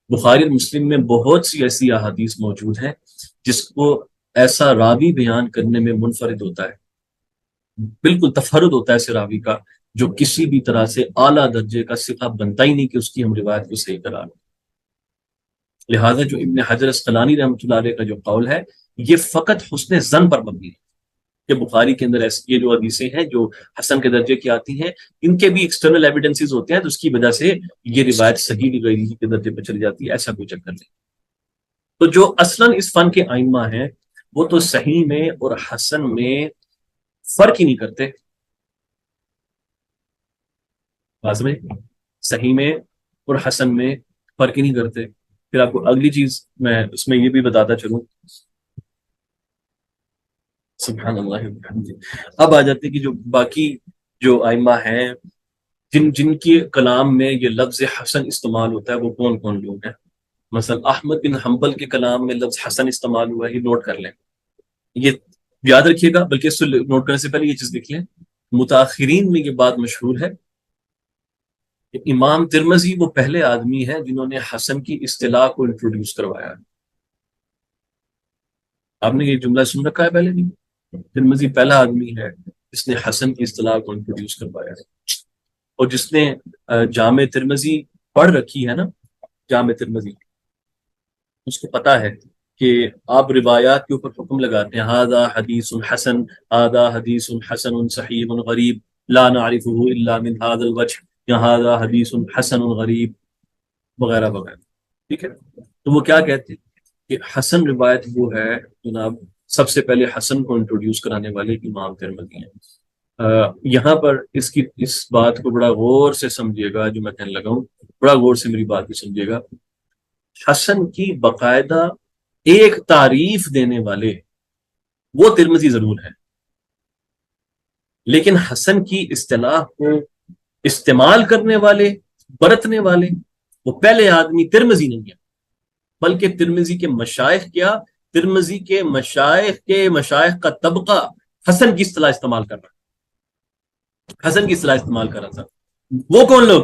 بخاری اور مسلم میں بہت سی ایسی احادیث موجود ہیں جس کو ایسا راوی بیان کرنے میں منفرد ہوتا ہے، بالکل تفرد ہوتا ہے ایسے راوی کا جو کسی بھی طرح سے اعلیٰ درجے کا ثقہ بنتا ہی نہیں کہ اس کی ہم روایت کو صحیح کرا لیں۔ لہذا جو ابن حجر اسقلانی رحمۃ اللہ علیہ کا جو قول ہے یہ فقط حسن ظن پر مبنی ہے کہ بخاری کے اندر ایسی یہ جو حدیثیں ہیں جو حسن کے درجے کی آتی ہیں ان کے بھی ایکسٹرنل ایویڈنسز ہوتے ہیں تو اس کی وجہ سے یہ روایت صحیح غیری کے درجے پہ چلی جاتی ہے، ایسا کوئی چکر نہیں۔ تو جو اصلاً اس فن کے آئمہ ہیں وہ تو صحیح میں اور حسن میں فرق ہی نہیں کرتے، واضح میں صحیح میں اور حسن میں فرق ہی نہیں کرتے۔ پھر آپ کو اگلی چیز میں اس میں یہ بھی بتاتا چلوں، سبحان اللہ وبحمدہ۔ اب آ جاتے کہ جو باقی جو آئمہ ہیں جن کے کلام میں یہ لفظ حسن استعمال ہوتا ہے وہ کون کون لوگ ہیں؟ مثلا احمد بن حنبل کے کلام میں لفظ حسن استعمال ہوا ہے، یہ نوٹ کر لیں، یہ یاد رکھیے گا، بلکہ اس سے نوٹ کرنے سے پہلے یہ چیز دیکھ لیں، متاخرین میں یہ بات مشہور ہے کہ امام ترمذی وہ پہلے آدمی ہیں جنہوں نے حسن کی اصطلاح کو انٹروڈیوس کروایا ہے۔ آپ نے یہ جملہ سن رکھا ہے پہلے نہیں؟ ترمذی پہلا آدمی ہے جس نے حسن کی اصطلاح کو انٹروڈیوس کروایا ہے، اور جس نے جامع ترمذی پڑھ رکھی ہے نا، جامع ترمذی، اس کو پتا ہے کہ آپ روایات کے اوپر حکم لگاتے ہیں، ہذا حدیث حسن، ہذا حدیث حسن صحیح غریب لا نعرفه الا من هذا الوجه، یا ہذا حدیث حسن غریب وغیرہ وغیرہ، ٹھیک ہے؟ تو وہ کیا کہتے ہیں کہ حسن روایت وہ ہے جناب، سب سے پہلے حسن کو انٹروڈیوس کرانے والے امام ترمذی ہیں۔ یہاں پر اس بات کو بڑا غور سے سمجھیے گا، جو میں کہنے لگا ہوں بڑا غور سے میری بات کو سمجھیے گا۔ حسن کی باقاعدہ ایک تعریف دینے والے وہ ترمذی ضرور ہے، لیکن حسن کی اصطلاح کو استعمال کرنے والے، برتنے والے، وہ پہلے آدمی ترمذی نہیں ہے، بلکہ ترمذی کے مشائخ، کیا ترمذی کے مشائخ کا طبقہ حسن کی اصطلاح استعمال کر رہا، حسن کی اصطلاح استعمال کر رہا تھا۔ وہ کون لوگ؟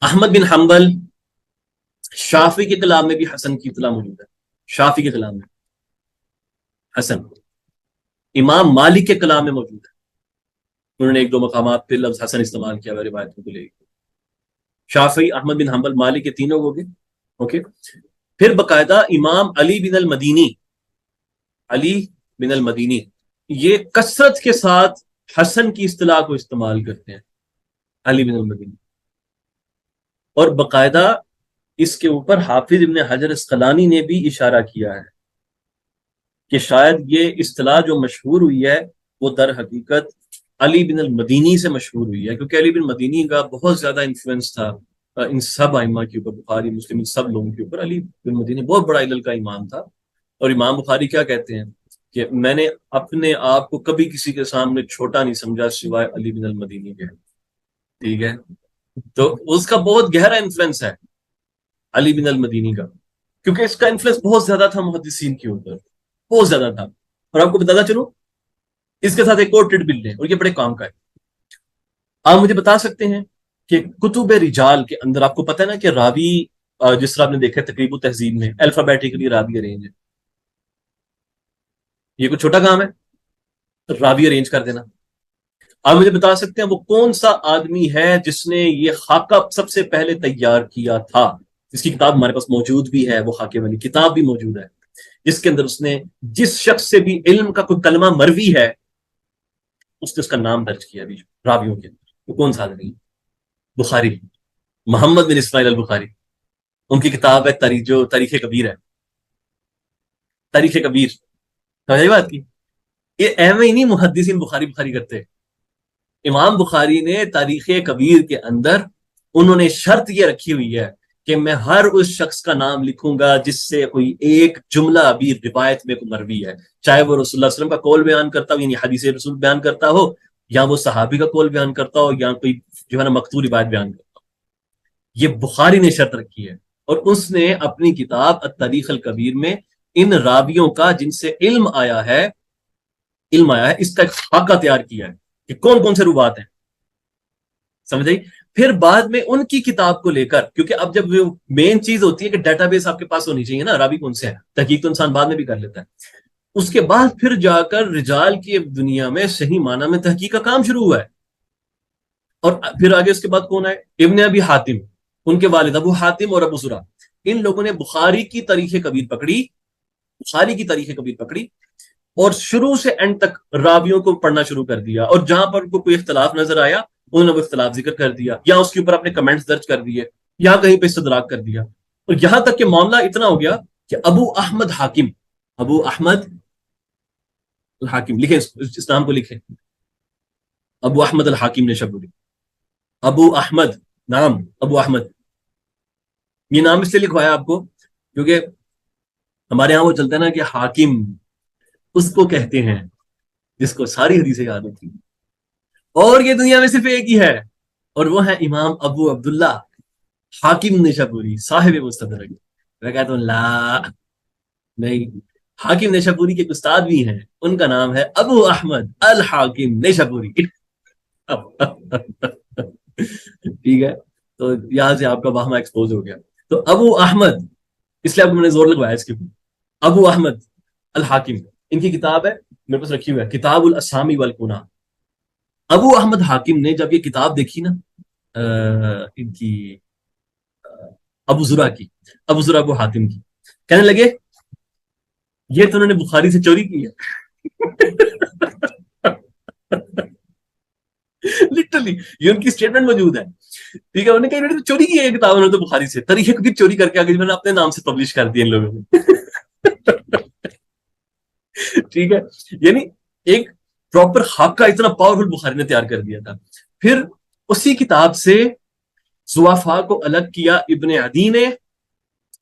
احمد بن حنبل، شافعی کے کلام میں بھی حسن کی اصطلاح موجود ہے، شافعی کے کلام میں حسن، امام مالک کے کلام میں موجود ہے، انہوں نے ایک دو مقامات پہ لفظ حسن استعمال کیا ہے روایت کو لے کے۔ شافعی، احمد بن حنبل، مالک کے تینوں ہو گئے، اوکے۔ پھر باقاعدہ امام علی بن المدینی، علی بن المدینی یہ کثرت کے ساتھ حسن کی اصطلاح کو استعمال کرتے ہیں، علی بن المدینی، اور باقاعدہ اس کے اوپر حافظ ابن حجر اسقلانی نے بھی اشارہ کیا ہے کہ شاید یہ اصطلاح جو مشہور ہوئی ہے وہ در حقیقت علی بن المدینی سے مشہور ہوئی ہے، کیونکہ علی بن مدینی کا بہت زیادہ انفلوئنس تھا ان سب ائمہ کے اوپر، بخاری مسلم ان سب لوگوں کے اوپر۔ علی بن مدینی بہت بڑا علل کا امام تھا، اور امام بخاری کیا کہتے ہیں کہ میں نے اپنے آپ کو کبھی کسی کے سامنے چھوٹا نہیں سمجھا سوائے علی بن المدینی کے، ٹھیک ہے؟ تو اس کا بہت گہرا انفلوئنس ہے علی بن المدینی کا، کیونکہ اس کا انفلوئنس بہت زیادہ تھا محدثین کے اوپر، بہت زیادہ تھا۔ اور آپ کو بتاتا چلوں اس کے ساتھ ایک اور ٹڈ بل ہے، اور یہ بڑے کام کا ہے۔ آپ مجھے بتا سکتے ہیں کہ کتب رجال کے اندر آپ کو پتہ ہے نا کہ راوی، جس طرح آپ نے دیکھا تقریب و تہذیب میں الفابیٹکلی راوی ارینج ہے، یہ کوئی چھوٹا کام ہے راوی ارینج کر دینا؟ آپ مجھے بتا سکتے ہیں وہ کون سا آدمی ہے جس نے یہ خاکہ سب سے پہلے تیار کیا تھا؟ اس کی کتاب ہمارے پاس موجود بھی ہے، وہ خاکے والی کتاب بھی موجود ہے، جس کے اندر اس نے جس شخص سے بھی علم کا کوئی کلمہ مروی ہے اس نے اس کا نام درج کیا بھی راویوں کے اندر۔ وہ کون سا آدمی؟ بخاری، محمد بن اسماعیل البخاری۔ ان کی کتاب ہے جو تاریخ کبیر ہے، تاریخ کبیر، سمجھ بات کی؟ یہ اہم ہی نہیں محدثین بخاری کرتے، امام بخاری نے تاریخ کبیر کے اندر انہوں نے شرط یہ رکھی ہوئی ہے کہ میں ہر اس شخص کا نام لکھوں گا جس سے کوئی ایک جملہ بھی روایت میں مروی ہے، چاہے وہ رسول اللہ صلی اللہ علیہ وسلم کا قول بیان کرتا ہو، یعنی حدیث رسول بیان کرتا ہو، یا وہ صحابی کا قول بیان کرتا ہو، یا کوئی جو ہے نا مقطوع روایت بیان کرتا ہو۔ یہ بخاری نے شرط رکھی ہے، اور اس نے اپنی کتاب التاریخ الکبیر میں ان راویوں کا جن سے علم آیا ہے اس کا ایک خاکہ تیار کیا ہے کہ کون کون سے روات ہیں، سمجھ آئی؟ پھر بعد میں ان کی کتاب کو لے کر، کیونکہ اب جب مین چیز ہوتی ہے کہ ڈیٹا بیس آپ کے پاس ہونی چاہیے نا، راوی کون سے ہے، تحقیق تو انسان بعد میں بھی کر لیتا ہے، اس کے بعد پھر جا کر رجال کی دنیا میں صحیح معنی میں تحقیق کا کام شروع ہوا ہے۔ اور پھر آگے اس کے بعد کون ہے؟ ابن ابی حاتم، ان کے والد ابو حاتم اور ابو زرع، ان لوگوں نے بخاری کی تاریخ کبیر پکڑی اور شروع سے اینڈ تک راویوں کو پڑھنا شروع کر دیا، اور جہاں پر کوئی اختلاف نظر آیا انہوں نے وہ اختلاف ذکر کر دیا، یا اس کے اوپر اپنے کمنٹس درج کر دیے، یا کہیں پہ استدراک کر دیا، اور یہاں تک کہ معاملہ اتنا ہو گیا کہ ابو احمد الحاکم، لکھیں اس نام کو لکھیں، ابو احمد الحاکم نیشابوری، ابو احمد، یہ نام اس لیے لکھوایا آپ کو کیونکہ ہمارے یہاں وہ چلتا ہے نا کہ حاکم اس کو کہتے ہیں جس کو ساری حدیثیں یاد ہوتی ہیں، اور یہ دنیا میں صرف ایک ہی ہے، اور وہ ہے امام ابو عبداللہ حاکم نیشابوری صاحب مستدرک۔ میں کہتا ہوں لا، نہیں، حاکم نیشابوری کے استاد بھی ہیں، ان کا نام ہے ابو احمد الحاکم نیشابوری۔ ٹھیک ہے، تو یہاں سے آپ کا واہمہ ایکسپوز ہو گیا۔ تو ابو احمد، اس لیے آپ کو میں نے زور لگوایا اس کے اوپر، ابو احمد الحاکم، ان کی کتاب ہے میرے پاس رکھی ہوئی ہے، کتاب الاسامی والکنہ۔ ابو احمد حاکم نے جب یہ کتاب دیکھی نا ان کی ابو زرع ابو حاتم کی، کہنے لگے یہ تو انہوں نے بخاری سے چوری کی ہے۔ لٹرلی یہ ان کی اسٹیٹمنٹ موجود ہے، ٹھیک ہے، انہوں نے کہا انہوں نے چوری کی ہے یہ کتاب، انہوں نے تو بخاری سے تاریخ کبیر چوری کر کے آگے میں نے اپنے نام سے پبلش کر دیا ان لوگوں نے۔ ٹھیک ہے، یعنی ایک پراپر خاکہ اتنا پاورفل بخاری نے تیار کر دیا تھا۔ پھر اسی کتاب سے ضعفاء کو الگ کیا ابن عدی نے،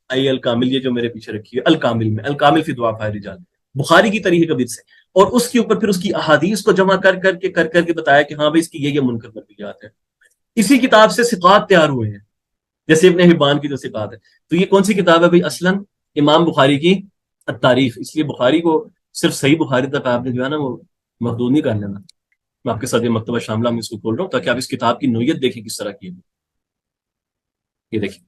الکامل، یہ جو میرے پیچھے رکھی ہے الکامل میں، الکامل فی ضعفاء الرجال، بخاری کی تاریخ کبیر سے، اور اس کے اوپر پھر اس کی احادیث کو جمع کر کے بتایا کہ ہاں بھائی اس کی یہ منکر مرویات ہیں۔ اسی کتاب سے ثقات تیار ہوئے ہیں، جیسے ابن حبان کی جو ثقات ہے۔ تو یہ کون سی کتاب ہے بھائی؟ اصلاً امام بخاری کی تاریخ، اس لیے بخاری کو صرف صحیح بخاری تک آپ نے جو ہے نا وہ محدود نہیں کر لینا۔ میں آپ کے ساتھ یہ مکتبہ شاملہ میں اس کو کھول رہا ہوں تاکہ آپ اس کتاب کی نوعیت دیکھیں کس طرح کی ہے۔ یہ دیکھیں،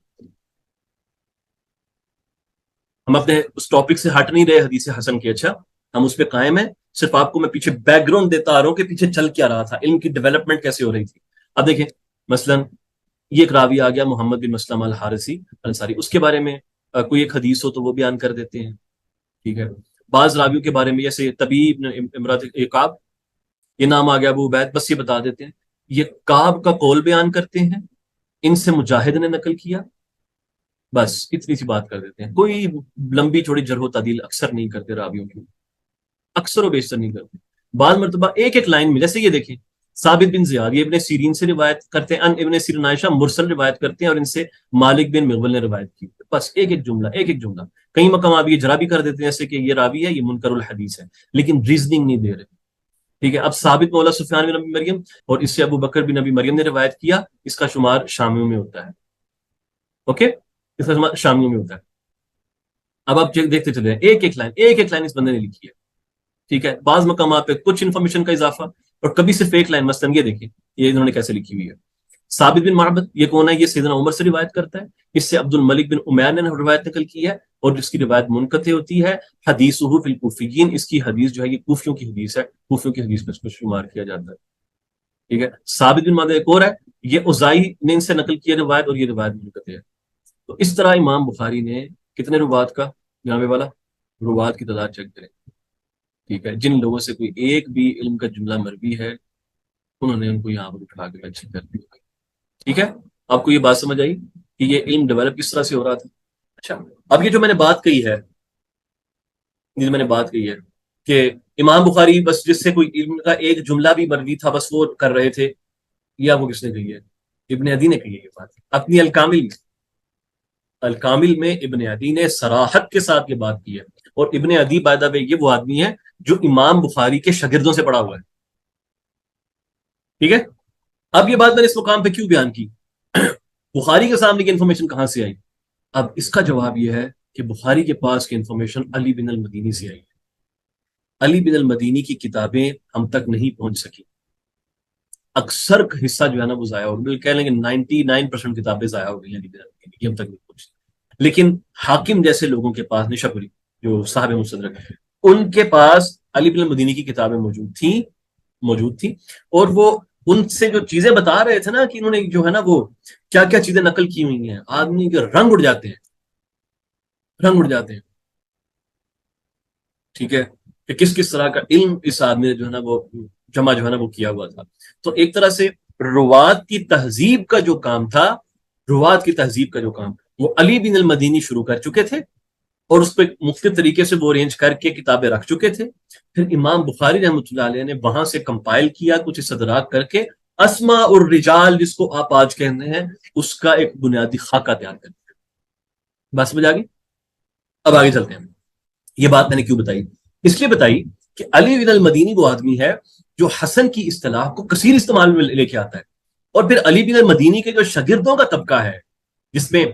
ہم اپنے اس ٹاپک سے ہٹ نہیں رہے حدیث حسن کی، اچھا ہم اس پہ قائم ہیں، صرف آپ کو میں پیچھے بیک گراؤنڈ دیتا آ رہا ہوں کہ پیچھے چل کیا رہا تھا، علم کی ڈیولپمنٹ کیسے ہو رہی تھی۔ اب دیکھیں مثلا یہ ایک راوی آ گیا محمد بن مسلم الحارثی انصاری، اس کے بارے میں کوئی ایک حدیث ہو تو وہ بیان کر دیتے ہیں، ٹھیک ہے۔ بعض راویوں کے بارے میں جیسے طبیب امرات کعب، یہ نام آ گیا ابو عبید، بس یہ بتا دیتے ہیں یہ کعب کا قول بیان کرتے ہیں، ان سے مجاہد نے نقل کیا، بس اتنی سی بات کر دیتے ہیں، کوئی لمبی چوڑی جرح و تعدیل اکثر نہیں کرتے راویوں کی، اکثر و بیشتر نہیں کرتے۔ بعض مرتبہ ایک ایک لائن میں، جیسے یہ دیکھیں ثابت بن زیاد، یہ ابن سیرین سے روایت کرتے ہیں، ابن سیرین عائشہ مرسل روایت کرتے ہیں، اور ان سے مالک بن مغول نے روایت کی، بس ایک ایک جملہ۔ کئی مقام آپ یہ جرا بھی کر دیتے ہیں جیسے کہ یہ راوی ہے یہ منکر الحدیث ہے، لیکن ریزننگ نہیں دے رہے، ٹھیک ہے۔ اب ثابت مولا سفیان بن ابی مریم اور اس سے ابو بکر بن ابی مریم نے روایت کیا، اس کا شمار شامیوں میں ہوتا ہے، اوکے، اس کا شمار شامیوں میں ہوتا ہے۔ اب آپ دیکھتے چلے ایک ایک لائن اس بندے نے لکھی ہے، ٹھیک ہے۔ بعض مقامات پہ کچھ انفارمیشن کا اضافہ، اور کبھی صرف ایک لائن، مثلا یہ دیکھیں یہ انہوں نے کیسے لکھی ہوئی ہے۔ ثابت بن معبد یہ کون ہے؟ یہ سیدنا عمر سے روایت کرتا ہے، اس سے عبد الملک بن عمیر نے روایت نقل کی ہے، اور جس کی روایت منقطع ہوتی ہے، حدیثہ فی الکوفیین، اس کی حدیث جو ہے یہ کوفیوں کی حدیث ہے، کوفیوں کی حدیث میں اس کو شمار کیا جاتا ہے، ٹھیک ہے۔ ثابت بن معبد ایک اور ہے، یہ اوزائی نے ان سے نقل کیا روایت، اور یہ روایت منقطع ہے۔ تو اس طرح امام بخاری نے کتنے روات کا جناب والا روات کی تعداد چیک کریں، ٹھیک ہے، جن لوگوں سے کوئی ایک بھی علم کا جملہ مروی ہے انہوں نے ان کو یہاں پر اٹھا کے مینشن کر دیا، ٹھیک ہے۔ آپ کو یہ بات سمجھ آئی کہ یہ علم ڈیولپ کس طرح سے ہو رہا تھا؟ اچھا، اب یہ جو میں نے بات کہی ہے کہ امام بخاری بس جس سے کوئی علم کا ایک جملہ بھی مروی تھا بس وہ کر رہے تھے، یہ آپ کو کس نے کہی ہے؟ ابن عدی نے کہی ہے یہ بات اپنی الکامل میں، الکامل میں ابن عدی نے صراحت کے ساتھ یہ بات کی ہے، اور ابن عدی بائی دا وے یہ وہ آدمی ہے جو امام بخاری کے شاگردوں سے پڑھا ہوا ہے، ٹھیک ہے؟ اب یہ بات میں نے اس مقام پہ کیوں بیان کی؟ بخاری کے سامنے کی انفارمیشن کہاں سے آئی؟ اب اس کا جواب یہ ہے کہ بخاری کے پاس کی انفارمیشن علی بن المدینی سے آئی ہے۔ علی بن المدینی کی کتابیں ہم تک نہیں پہنچ سکی، اکثر حصہ جو ہے نا وہ ضائع ہو گیا، کہہ لیں گے 99% کتابیں ضائع ہو گئی علی بن المدینی کی، ہم تک نہیں پہنچی۔ لیکن حاکم جیسے لوگوں کے پاس، نشاپوری جو صاحب مستدرک، ان کے پاس علی بن المدینی کی کتابیں موجود تھیں، اور وہ ان سے جو چیزیں بتا رہے تھے نا کہ انہوں نے جو ہے نا وہ کیا کیا چیزیں نقل کی ہوئی ہیں، آدمی کے رنگ اڑ جاتے ہیں، ٹھیک ہے، کہ کس کس طرح کا علم اس آدمی نے جو ہے نا وہ جمع جو ہے نا وہ کیا ہوا تھا۔ تو ایک طرح سے روات کی تہذیب کا جو کام تھا، وہ علی بن المدینی شروع کر چکے تھے، اور اس پہ مختلف طریقے سے وہ ارینج کر کے کتابیں رکھ چکے تھے۔ پھر امام بخاری رحمۃ اللہ علیہ نے وہاں سے کمپائل کیا، کچھ استدراک کر کے اسما اور رجال جس کو آپ آج کہتے ہیں، اس کا ایک بنیادی خاکہ تیار کر دیا۔ بس سمجھ آ گئی؟ اب آگے چلتے ہیں۔ یہ بات میں نے کیوں بتائی؟ اس لیے بتائی کہ علی بن المدینی وہ آدمی ہے جو حسن کی اصطلاح کو کثیر استعمال میں لے کے آتا ہے، اور پھر علی بن المدینی کے جو شاگردوں کا طبقہ ہے، جس میں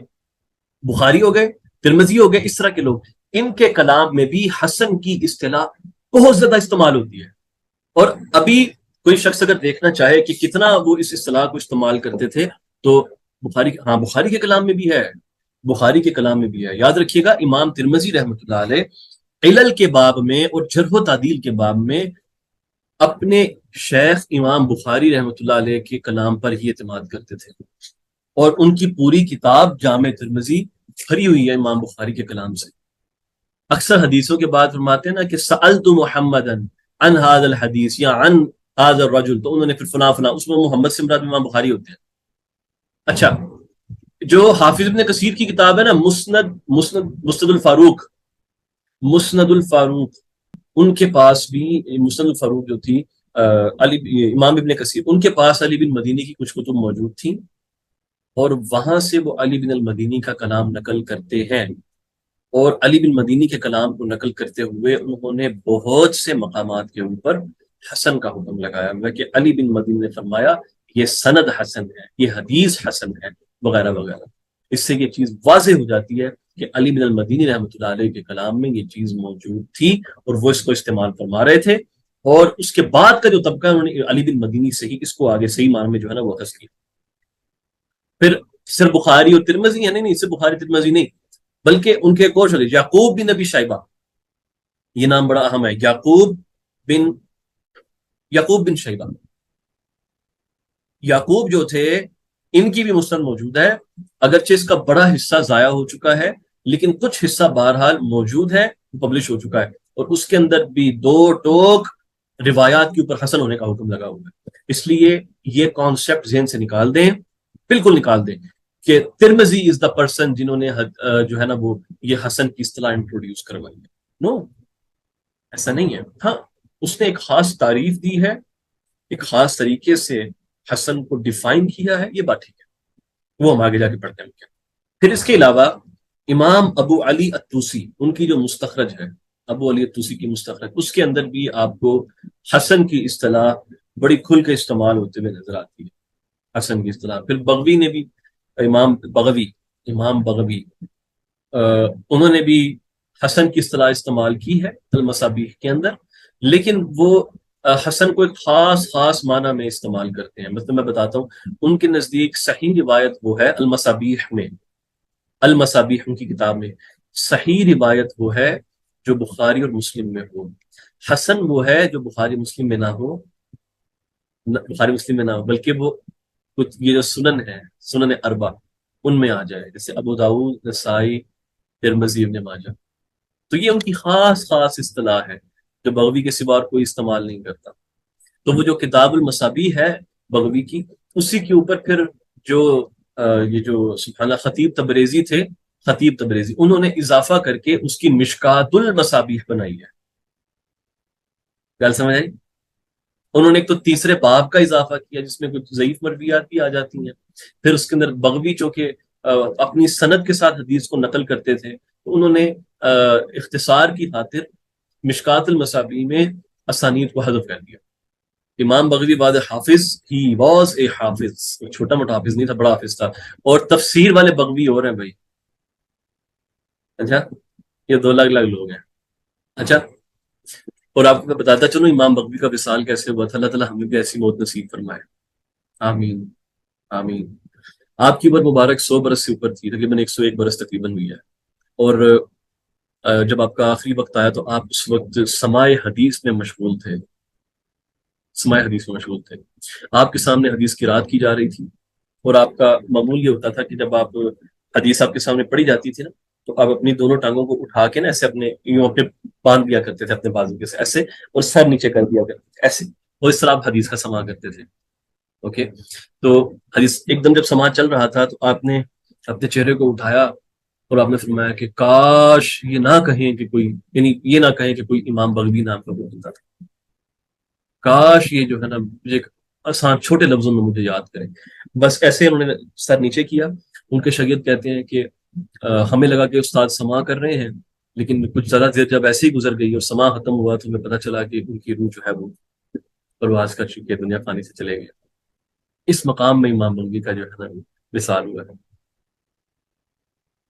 بخاری ہو گئے، ترمذی ہو گئے، اس طرح کے لوگ، ان کے کلام میں بھی حسن کی اصطلاح بہت زیادہ استعمال ہوتی ہے۔ اور ابھی کوئی شخص اگر دیکھنا چاہے کہ کتنا وہ اس اصطلاح کو استعمال کرتے تھے، تو بخاری کے کلام میں بھی ہے، یاد رکھیے گا امام ترمذی رحمۃ اللہ علیہ علل کے باب میں اور جرح و تعدیل کے باب میں اپنے شیخ امام بخاری رحمۃ اللہ علیہ کے کلام پر ہی اعتماد کرتے تھے، اور ان کی پوری کتاب جامع ترمذی بھری ہوئی ہے امام بخاری کے کلام سے۔ اکثر حدیثوں کے بعد فرماتے ہیں نا کہ سألت محمدا عن هذا الحدیث یا عن هذا الرجل، تو انہوں نے پھر فلاں فلاں، اس میں محمد سے مراد امام بخاری ہوتے ہیں۔ اچھا، جو حافظ ابن کثیر کی کتاب ہے نا، مسند الفاروق، ان کے پاس بھی مسند الفاروق جو تھی امام ابن کثیر، ان کے پاس علی بن مدینی کی کچھ کتب موجود تھیں، اور وہاں سے وہ علی بن المدینی کا کلام نقل کرتے ہیں، اور علی بن مدینی کے کلام کو نقل کرتے ہوئے انہوں نے بہت سے مقامات کے اوپر حسن کا حکم لگایا ہوا کہ علی بن مدینی نے فرمایا یہ سند حسن ہے، یہ حدیث حسن ہے، وغیرہ وغیرہ۔ اس سے یہ چیز واضح ہو جاتی ہے کہ علی بن المدینی رحمۃ اللہ علیہ کے کلام میں یہ چیز موجود تھی، اور وہ اس کو استعمال فرما رہے تھے، اور اس کے بعد کا جو طبقہ انہوں نے علی بن مدینی سے ہی اس کو آگے صحیح معنی میں جو ہے نا وہ اخذ کیا۔ پھر صرف بخاری اور ترمذی ہے نہیں، صرف بخاری ترمذی نہیں، بلکہ ان کے ایک اور شاگرد یعقوب بن ابی شیبہ، یہ نام بڑا اہم ہے، یعقوب بن شیبہ، یعقوب جو تھے، ان کی بھی مسند موجود ہے، اگرچہ اس کا بڑا حصہ ضائع ہو چکا ہے، لیکن کچھ حصہ بہرحال موجود ہے، پبلش ہو چکا ہے، اور اس کے اندر بھی 2 روایات کے اوپر حسن ہونے کا حکم لگا ہوا ہے۔ اس لیے یہ کانسیپٹ ذہن سے نکال دیں، بالکل نکال دیں، کہ ترمذی از دا پرسن جنہوں نے جو ہے نا وہ یہ حسن کی اصطلاح انٹروڈیوس کروائی ہے۔ نو، ایسا نہیں ہے۔ ہاں، اس نے ایک خاص تعریف دی ہے، ایک خاص طریقے سے حسن کو ڈیفائن کیا ہے، یہ بات ٹھیک ہے، وہ ہم آگے جا کے پڑھتے ہیں۔ پھر اس کے علاوہ امام ابو علی الطوسی، ان کی جو مستخرج ہے، ابو علی الطوسی کی مستخرج، اس کے اندر بھی آپ کو حسن کی اصطلاح بڑی کھل کے استعمال ہوتے ہوئے نظر آتی ہے، حسن کی اصطلاح۔ پھر بغوی نے بھی، امام بغوی انہوں نے بھی حسن کی اصطلاح استعمال کی ہے المصابیح کے اندر، لیکن وہ حسن کو ایک خاص معنی میں استعمال کرتے ہیں۔ مثلا میں بتاتا ہوں، ان کے نزدیک صحیح روایت وہ ہے المصابیح ان کی کتاب میں صحیح روایت وہ ہے جو بخاری اور مسلم میں ہو، حسن وہ ہے جو بخاری مسلم میں نہ ہو، بلکہ وہ کچھ یہ جو سنن ہے، سنن اربع، ان میں آ جائے، جیسے ابو داؤد، نسائی، ترمذی، ابن ماجہ۔ تو یہ ان کی خاص اصطلاح ہے جو بغوی کے سوا کوئی استعمال نہیں کرتا۔ تو وہ جو کتاب المصابیح ہے بغوی کی، اسی کے اوپر پھر جو یہ جو سبحان اللہ خطیب تبریزی انہوں نے اضافہ کر کے اس کی مشکات المصابیح بنائی ہے۔ گل سمجھ آئی؟ انہوں نے ایک تو تیسرے باب کا اضافہ کیا جس میں کچھ ضعیف مرویات بھی آ جاتی ہیں، پھر اس کے اندر بغوی چونکہ اپنی سند کے ساتھ حدیث کو نقل کرتے تھے، تو انہوں نے اختصار کی خاطر مشکات المصابیح میں اسانید کو حذف کر دیا۔ امام بغوی بعد حافظ، ہی واز اے حافظ، چھوٹا موٹا حافظ نہیں تھا، بڑا حافظ تھا۔ اور تفسیر والے بغوی اور ہیں بھائی، اچھا، یہ دو الگ الگ لوگ ہیں۔ اچھا، اور آپ کو میں بتاتا چلوں امام بغوی کا وصال کیسے ہوا تھا، اللہ تعالیٰ ہمیں بھی ایسی موت نصیب فرمائے، آمین آمین۔ آپ کی عمر مبارک 100 برس سے اوپر تھی، تقریباً 101 برس تقریباً ہوئی ہے۔ اور جب آپ کا آخری وقت آیا تو آپ اس وقت سماع حدیث میں مشغول تھے، سماع حدیث میں مشغول تھے۔ آپ کے سامنے حدیث کی رات کی جا رہی تھی، اور آپ کا معمول یہ ہوتا تھا کہ جب آپ حدیث آپ کے سامنے پڑھی جاتی تھی نا، تو آپ اپنی دونوں ٹانگوں کو اٹھا کے نا ایسے اپنے یوں اپنے باندھ دیا کرتے تھے اپنے بازو کے سے ایسے، اور سر نیچے کر دیا کرتے تھے ایسے، اور اس طرح آپ حدیث کا سماع کرتے تھے۔ اوکے، تو حدیث ایک دم جب سماع چل رہا تھا تو آپ نے اپنے چہرے کو اٹھایا اور آپ نے فرمایا کہ کاش یہ نہ کہیں کہ کوئی، یعنی یہ نہ کہیں کہ کوئی امام بغوی نام کا کوئی ہوتا تھا، کاش یہ جو ہے نا مجھے ایک آسان چھوٹے لفظوں میں مجھے یاد کریں۔ بس ایسے انہوں نے سر نیچے کیا۔ ان کے شاگرد کہتے ہیں کہ ہمیں لگا کہ استاد سماع کر رہے ہیں، لیکن کچھ زیادہ دیر جب ایسے ہی گزر گئی اور سماع ختم ہوا تو ہمیں پتہ چلا کہ ان کی روح جو ہے وہ پرواز کر چکی ہے، دنیا فانی سے چلے گئے۔ اس مقام میں امام بغوی کا جو ہے نا وصال ہوا ہے۔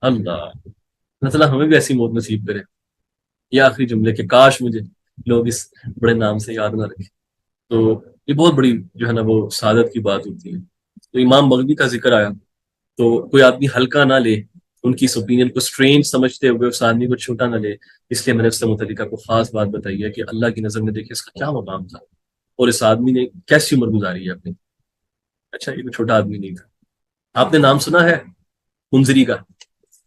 اللہ، اللہ تعالیٰ ہمیں بھی ایسی موت نصیب کرے۔ یہ آخری جملے کہ کاش مجھے لوگ اس بڑے نام سے یاد نہ رکھیں، تو یہ بہت بڑی جو ہے نا وہ سعادت کی بات ہوتی ہے۔ تو امام بغوی کا ذکر آیا تو کوئی آدمی ہلکا نہ لے، ان کی اس اوپینین کو اسٹرینج سمجھتے ہوئے اس آدمی کو چھوٹا نہ لے، اس لیے میں نے اس سے متعلقہ کو خاص بات بتائی ہے کہ اللہ کی نظر میں دیکھیں اس کا کیا مقام تھا، اور اس آدمی نے کیسی عمر گزاری ہے اپنی۔ اچھا، یہ کوئی چھوٹا آدمی نہیں تھا۔ آپ نے نام سنا ہے منذری کا،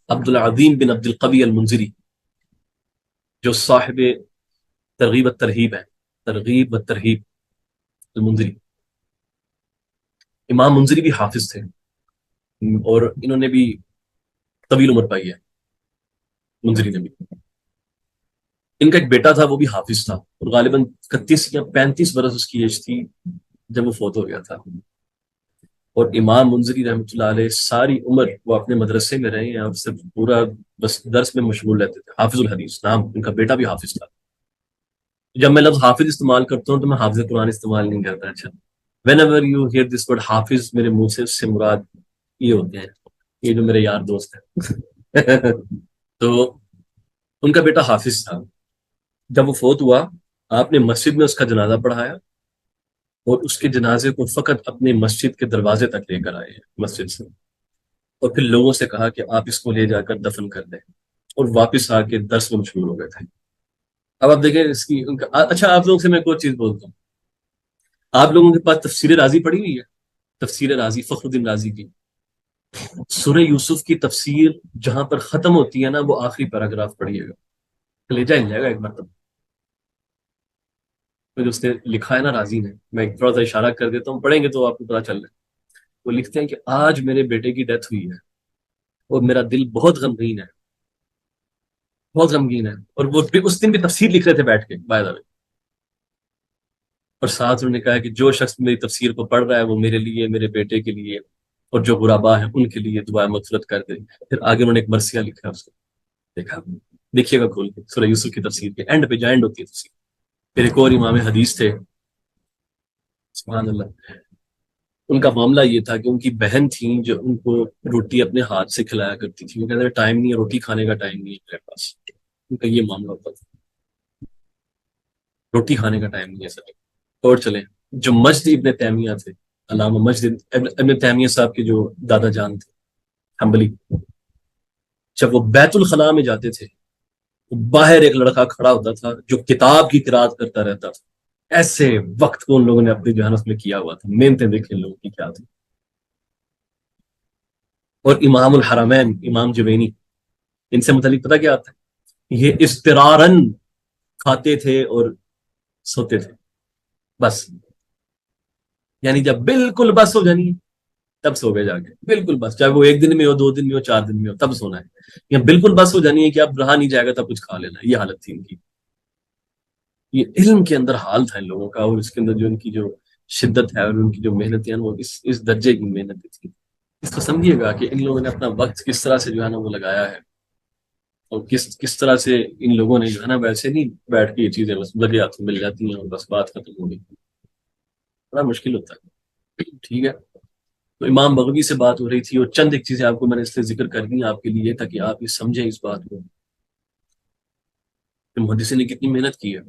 عبد العظیم بن عبد القوی المنذری، جو صاحب ترغیب الترہیب ہے، ترغیب الترہیب المنذری۔ امام منذری بھی حافظ تھے، اور انہوں نے بھی طویل عمر پائی ہے، منذری نے بھی۔ ان کا ایک بیٹا تھا، وہ بھی حافظ تھا، اور غالباً 31 یا 35 برس اس کی ایج تھی جب وہ فوت ہو گیا تھا۔ اور امام منذری رحمۃ اللہ علیہ ساری عمر وہ اپنے مدرسے میں رہے ہیں، اور صرف پورا بس درس میں مشغول رہتے تھے۔ حافظ الحدیث نام، ان کا بیٹا بھی حافظ تھا۔ جب میں لفظ حافظ استعمال کرتا ہوں تو میں حافظ قرآن استعمال نہیں کرتا۔ اچھا، whenever you hear this word حافظ، میرے منہ سے اس سے مراد یہ ہوتے ہیں، یہ جو میرے یار دوست ہیں تو ان کا بیٹا حافظ تھا۔ جب وہ فوت ہوا، آپ نے مسجد میں اس کا جنازہ پڑھایا، اور اس کے جنازے کو فقط اپنے مسجد کے دروازے تک لے کر آئے ہیں مسجد سے، اور پھر لوگوں سے کہا کہ آپ اس کو لے جا کر دفن کر دیں، اور واپس آ کے درس میں مشغول ہو گئے تھے۔ اب آپ دیکھیں اس کی اچھا، آپ لوگوں سے میں کوئی چیز بولتا ہوں، آپ لوگوں کے پاس تفسیر رازی پڑھی ہوئی ہے؟ تفسیر رازی، فخر الدین رازی کی سورہ یوسف کی تفسیر جہاں پر ختم ہوتی ہے نا، وہ آخری پیراگراف پڑھیے گا، کلیجہ ہل جائے گا ایک مرتبہ۔ جو اس نے لکھا ہے نا رازی نے، میں ایک تھوڑا سا اشارہ کر دیتا ہوں، پڑھیں گے تو آپ کو پتا چل رہا ہے۔ وہ لکھتے ہیں کہ آج میرے بیٹے کی ڈیتھ ہوئی ہے، اور میرا دل بہت غمگین ہے، بہت غمگین ہے۔ اور وہ اس دن بھی تفسیر لکھ رہے تھے بیٹھ کے بائی دا وے، اور ساتھ انہوں نے کہا کہ جو شخص میری تفسیر کو پڑھ رہا ہے وہ میرے لیے، میرے بیٹے کے لیے، اور جو غربا ہیں ان کے لیے دعا مغفرت کر دے۔ پھر آگے انہوں نے ایک مرثیہ لکھا، اس کو دیکھا، دیکھیے گا کھول کے سورہ یوسف کی تفسیر کے اینڈ پہ جائنڈ ہوتی ہے تفسیر۔ پھر ایک اور امام حدیث تھے، سبحان اللہ، ان کا معاملہ یہ تھا کہ ان کی بہن تھیں جو ان کو روٹی اپنے ہاتھ سے کھلایا کرتی تھی۔ وہ کہتے ہیں ٹائم نہیں ہے، روٹی کھانے کا ٹائم نہیں ہے میرے پاس، ان کا یہ معاملہ ہوتا تھا، روٹی کھانے کا ٹائم نہیں ہے سر۔ اور چلیں، جو مجد ابن تیمیہ تھے، علامہ مجد ابن تیمیہ صاحب کے جو دادا جان تھے حنبلی، جب وہ بیت الخلاء میں جاتے تھے، باہر ایک لڑکا کھڑا ہوتا تھا جو کتاب کی قرات کرتا رہتا تھا۔ ایسے وقت کو ان لوگوں نے اپنی جہانت میں کیا ہوا تھا، محنتیں دیکھیں لوگوں کی کیا تھی۔ اور امام الحرمین امام جوینی، ان سے متعلق پتہ کیا آتا ہے؟ یہ اضطرارن کھاتے تھے اور سوتے تھے، بس، یعنی جب بالکل بس ہو جانی تب سو گئے جا کے، بالکل بس، چاہے وہ ایک دن میں ہو، 2 دن میں ہو، 4 دن میں ہو، تب سونا ہے۔ یا بالکل بس ہو جانی ہے کہ اب رہا نہیں جائے گا تب کچھ کھا لینا، یہ حالت تھی ان کی۔ یہ علم کے اندر حال تھا ان لوگوں کا، اور اس کے اندر جو ان کی جو شدت ہے اور ان کی جو محنت ہے وہ اس درجے کی محنت تھی۔ اس کو سمجھیے گا کہ ان لوگوں نے اپنا وقت کس طرح سے جو ہے نا وہ لگایا ہے، اور کس طرح سے ان لوگوں نے جو ہے نا ویسے نہیں بیٹھ کے یہ چیزیں بس لگے ہاتھوں مل جاتی ہیں اور بس بات ختم ہو گئی، بڑا مشکل ہوتا ہے. ٹھیک ہے، تو امام بغوی سے بات ہو رہی تھی، اور چند ایک چیزیں آپ کو میں نے اس لیے ذکر کر دی آپ کے لیے تاکہ آپ یہ سمجھیں اس بات کو کہ محدثین نے کتنی محنت کی ہے،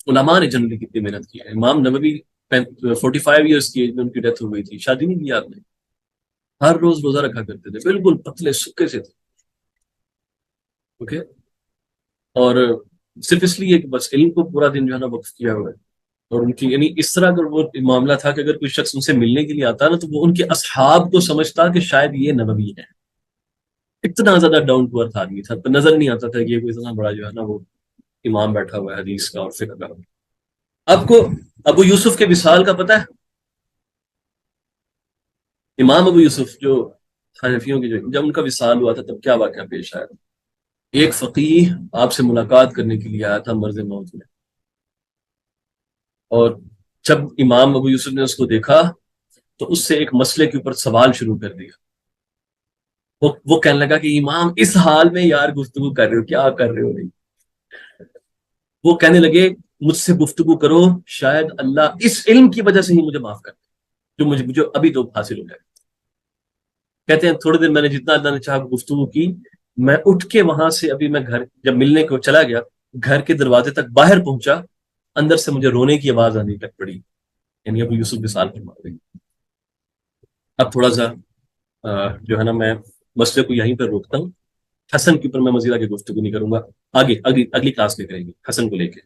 علماء نے جنرلی کتنی محنت کی ہے. امام نبوی 45 ایئرس کی ایج میں ان کی ڈیتھ ہو گئی تھی، شادی نہیں کی آپ نے، ہر روز روزہ رکھا کرتے تھے، بالکل پتلے سکے سے تھے. اوکے، اور صرف اس لیے کہ بس علم کو پورا دن جو ہے نا وقف کیا ہوا ہے. اور ان کی یعنی اس طرح اگر وہ معاملہ تھا کہ اگر کوئی شخص ان سے ملنے کے لیے آتا نا تو وہ ان کے اصحاب کو سمجھتا کہ شاید یہ نبوی ہے. اتنا زیادہ ڈاؤن ٹو ارتھ آدمی تھا، نظر نہیں آتا تھا کہ یہ کوئی اتنا بڑا جو ہے نا وہ امام بیٹھا ہوا ہے حدیث کا اور فقہ کا. آپ کو ابو یوسف کے وصال کا پتہ ہے؟ امام ابو یوسف جو حنفیوں کے جو جب ان کا وصال ہوا تھا تب کیا واقعہ پیش آیا؟ ایک فقیہ آپ سے ملاقات کرنے کے لیے آیا تھا مرض موت میں، اور جب امام ابو یوسف نے اس کو دیکھا تو اس سے ایک مسئلے کے اوپر سوال شروع کر دیا. وہ کہنے لگا کہ امام اس حال میں یار گفتگو کر رہے ہو، کیا کر رہے ہو؟ نہیں، وہ کہنے لگے مجھ سے گفتگو کرو، شاید اللہ اس علم کی وجہ سے ہی مجھے معاف کر دے جو مجھے ابھی تو حاصل ہو جائے. کہتے ہیں تھوڑی دیر میں نے جتنا اللہ نے چاہا گفتگو کی، میں اٹھ کے وہاں سے ابھی میں گھر جب ملنے کو چلا گیا، گھر کے دروازے تک باہر پہنچا، اندر سے مجھے رونے کی آواز آنے لگ پڑی. یعنی ابو یوسف مثال فرما رہی. اب تھوڑا سا جو ہے نا میں مسئلے کو یہیں پر روکتا ہوں. حسن کے اوپر میں مزید آگے گفتگو نہیں کروں گا، آگے اگلی کلاس میں کریں گے حسن کو لے کے.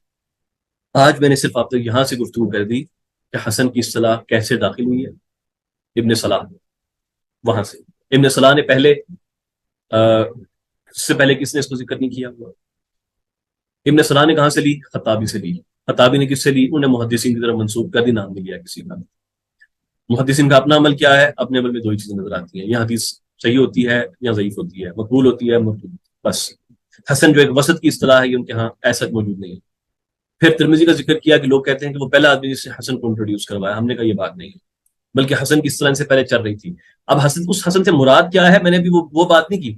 آج میں نے صرف آپ تک یہاں سے گفتگو کر دی کہ حسن کی اصطلاح کیسے داخل ہوئی ہے. ابن صلاح، وہاں سے ابن صلاح نے پہلے اس سے پہلے کس نے اس کو ذکر نہیں کیا ہوا؟ ابن صلاح نے کہاں سے لی؟ خطابی سے لی. خطابی نے کس سے لی؟ انہوں نے محدثین کی طرف منسوب کر دی، نام نہیں لیا کسی کا. محدثین کا اپنا عمل کیا ہے؟ اپنے عمل میں دو ہی چیزیں نظر آتی ہیں، یا حدیث صحیح ہوتی ہے یا ضعیف ہوتی ہے، مقبول ہوتی ہے مردود، بس. حسن جو ایک وسط کی اصطلاح ہے، یہ ان کے ہاں ایسا موجود نہیں ہے. پھر ترمذی کا ذکر کیا کہ لوگ کہتے ہیں کہ وہ پہلا آدمی جس سے حسن کو انٹروڈیوس کروایا. ہم نے کہا یہ بات نہیں ہے، بلکہ حسن کی اصطلاح سے پہلے چل رہی تھی. اب حسن، اس حسن سے مراد کیا ہے، میں نے بھی وہ بات نہیں کی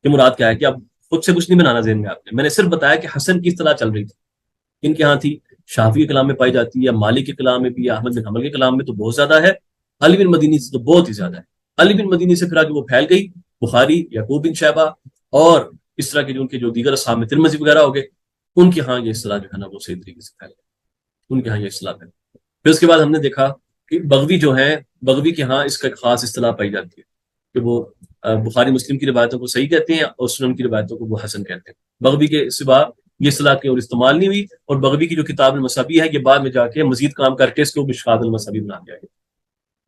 کہ مراد کیا ہے، کہ اب خود سے کچھ نہیں بنانا ذہن میں آپ نے. میں نے صرف بتایا کہ حسن کی اصطلاح چل رہی تھی، ان کے ہاں تھی، شافعی کے کلام میں پائی جاتی ہے، مالک کے کلام میں بھی، احمد بن حنبل کے کلام میں تو بہت زیادہ ہے، علی بن مدینی سے تو بہت ہی زیادہ ہے. علی بن مدینی سے پھر آگے وہ پھیل گئی، بخاری، یعقوب بن شیبہ اور اس طرح کے جو ان کے جو دیگر اصحاب میں ترمذی وغیرہ ہو گئے، ان کے ہاں یہ اصطلاح جو ہے نا وہ صحیح طریقے سے پھیل گئی، ان کے ہاں یہ اصطلاح ہے. پھر اس کے بعد ہم نے دیکھا کہ بغوی جو ہے، بغوی کے ہاں اس کا ایک خاص اصطلاح پائی جاتی ہے کہ وہ بخاری مسلم کی روایتوں کو صحیح کہتے ہیں اور سنن کی روایتوں کو وہ حسن کہتے ہیں. بغوی کے سوا یہ اصطلاح کی اور استعمال نہیں ہوئی، اور بغوی کی جو کتاب المصابیح ہے یہ بعد میں جا کے مزید کام کر کے اس کو مشکات المصابیح بنا دیا گیا.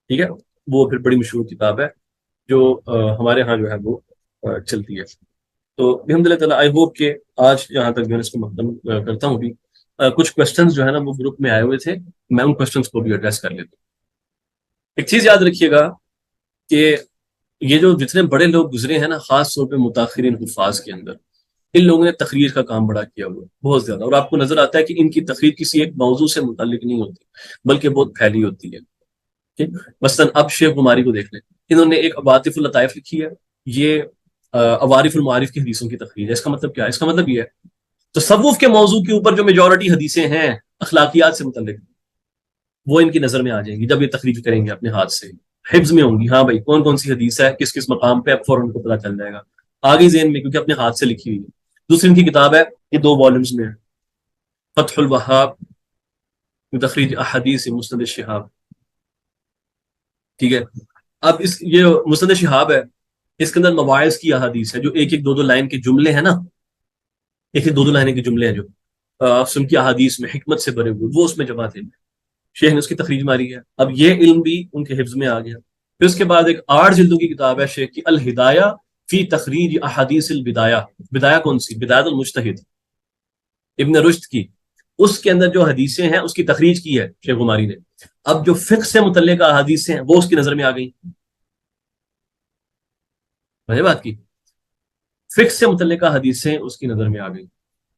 ٹھیک ہے، وہ پھر بڑی مشہور کتاب ہے جو ہمارے ہاں جو ہے وہ چلتی ہے. تو الحمد للہ تعالیٰ آئی ہوپ کہ آج یہاں تک جو ہے اس کو مختم کرتا ہوں. بھی کچھ کوشچنز جو ہے نا وہ گروپ میں آئے ہوئے تھے، میں ان کوشچنز کو بھی ایڈریس کر لیتا ہوں. ایک چیز یاد رکھیے گا کہ یہ جو جتنے بڑے لوگ گزرے ہیں نا، خاص طور پہ متاخرین حفاظ کے اندر، ان لوگوں نے تقریر کا کام بڑا کیا ہوا ہے، بہت زیادہ. اور آپ کو نظر آتا ہے کہ ان کی تقریر کسی ایک موضوع سے متعلق نہیں ہوتی بلکہ بہت پھیلی ہوتی ہے. مثلاً اب شیخ عماری کو دیکھ لیں، انہوں نے ایک عواطف اللطائف لکھی ہے، یہ عوارف المعارف کی حدیثوں کی تقریر ہے. اس کا مطلب کیا ہے؟ اس کا مطلب یہ ہے تصوف کے موضوع کے اوپر جو میجورٹی حدیثیں ہیں اخلاقیات سے متعلق، وہ ان کی نظر میں آ جائیں گی جب یہ تقریر کریں گے اپنے ہاتھ سے، حفظ میں ہوں گی. ہاں بھائی کون کون سی حدیث ہے کس کس مقام پہ، اب فوراً کو پتہ چل جائے گا آگے ذہن میں، کیونکہ اپنے ہاتھ سے لکھی ہوئی ہے. دوسری ان کی کتاب ہے، یہ 2 والومز میں ہے، فتح الوہاب تخریج احادیث مسند الشہاب. ٹھیک ہے، اب یہ مسند شہاب ہے، اس کے اندر مواعظ کی احادیث ہے جو ایک ایک 2 لائن کے جملے ہیں نا، ایک ایک 2 لائن کے جملے ہیں جو سن کی احادیث میں حکمت سے بھرے ہوئے، وہ اس میں جمع تھے. شیخ نے اس کی تخریج ماری ہے. اب یہ علم بھی ان کے حفظ میں آ گیا. پھر اس کے بعد ایک 8 جلدوں کی کتاب ہے شیخ کی، الہدایہ فی تخریج احادیث البدایہ. بدایہ کون سی؟ بدایۃ المجتہد ابن رشد کی، اس کے اندر جو حدیثیں ہیں اس کی تخریج کی ہے شیخ عماری نے. اب جو فقہ سے متعلق احادیث ہیں وہ اس کی نظر میں آ گئی. میں نے بات کی، فقہ سے متعلق حدیثیں اس کی نظر میں آ گئی.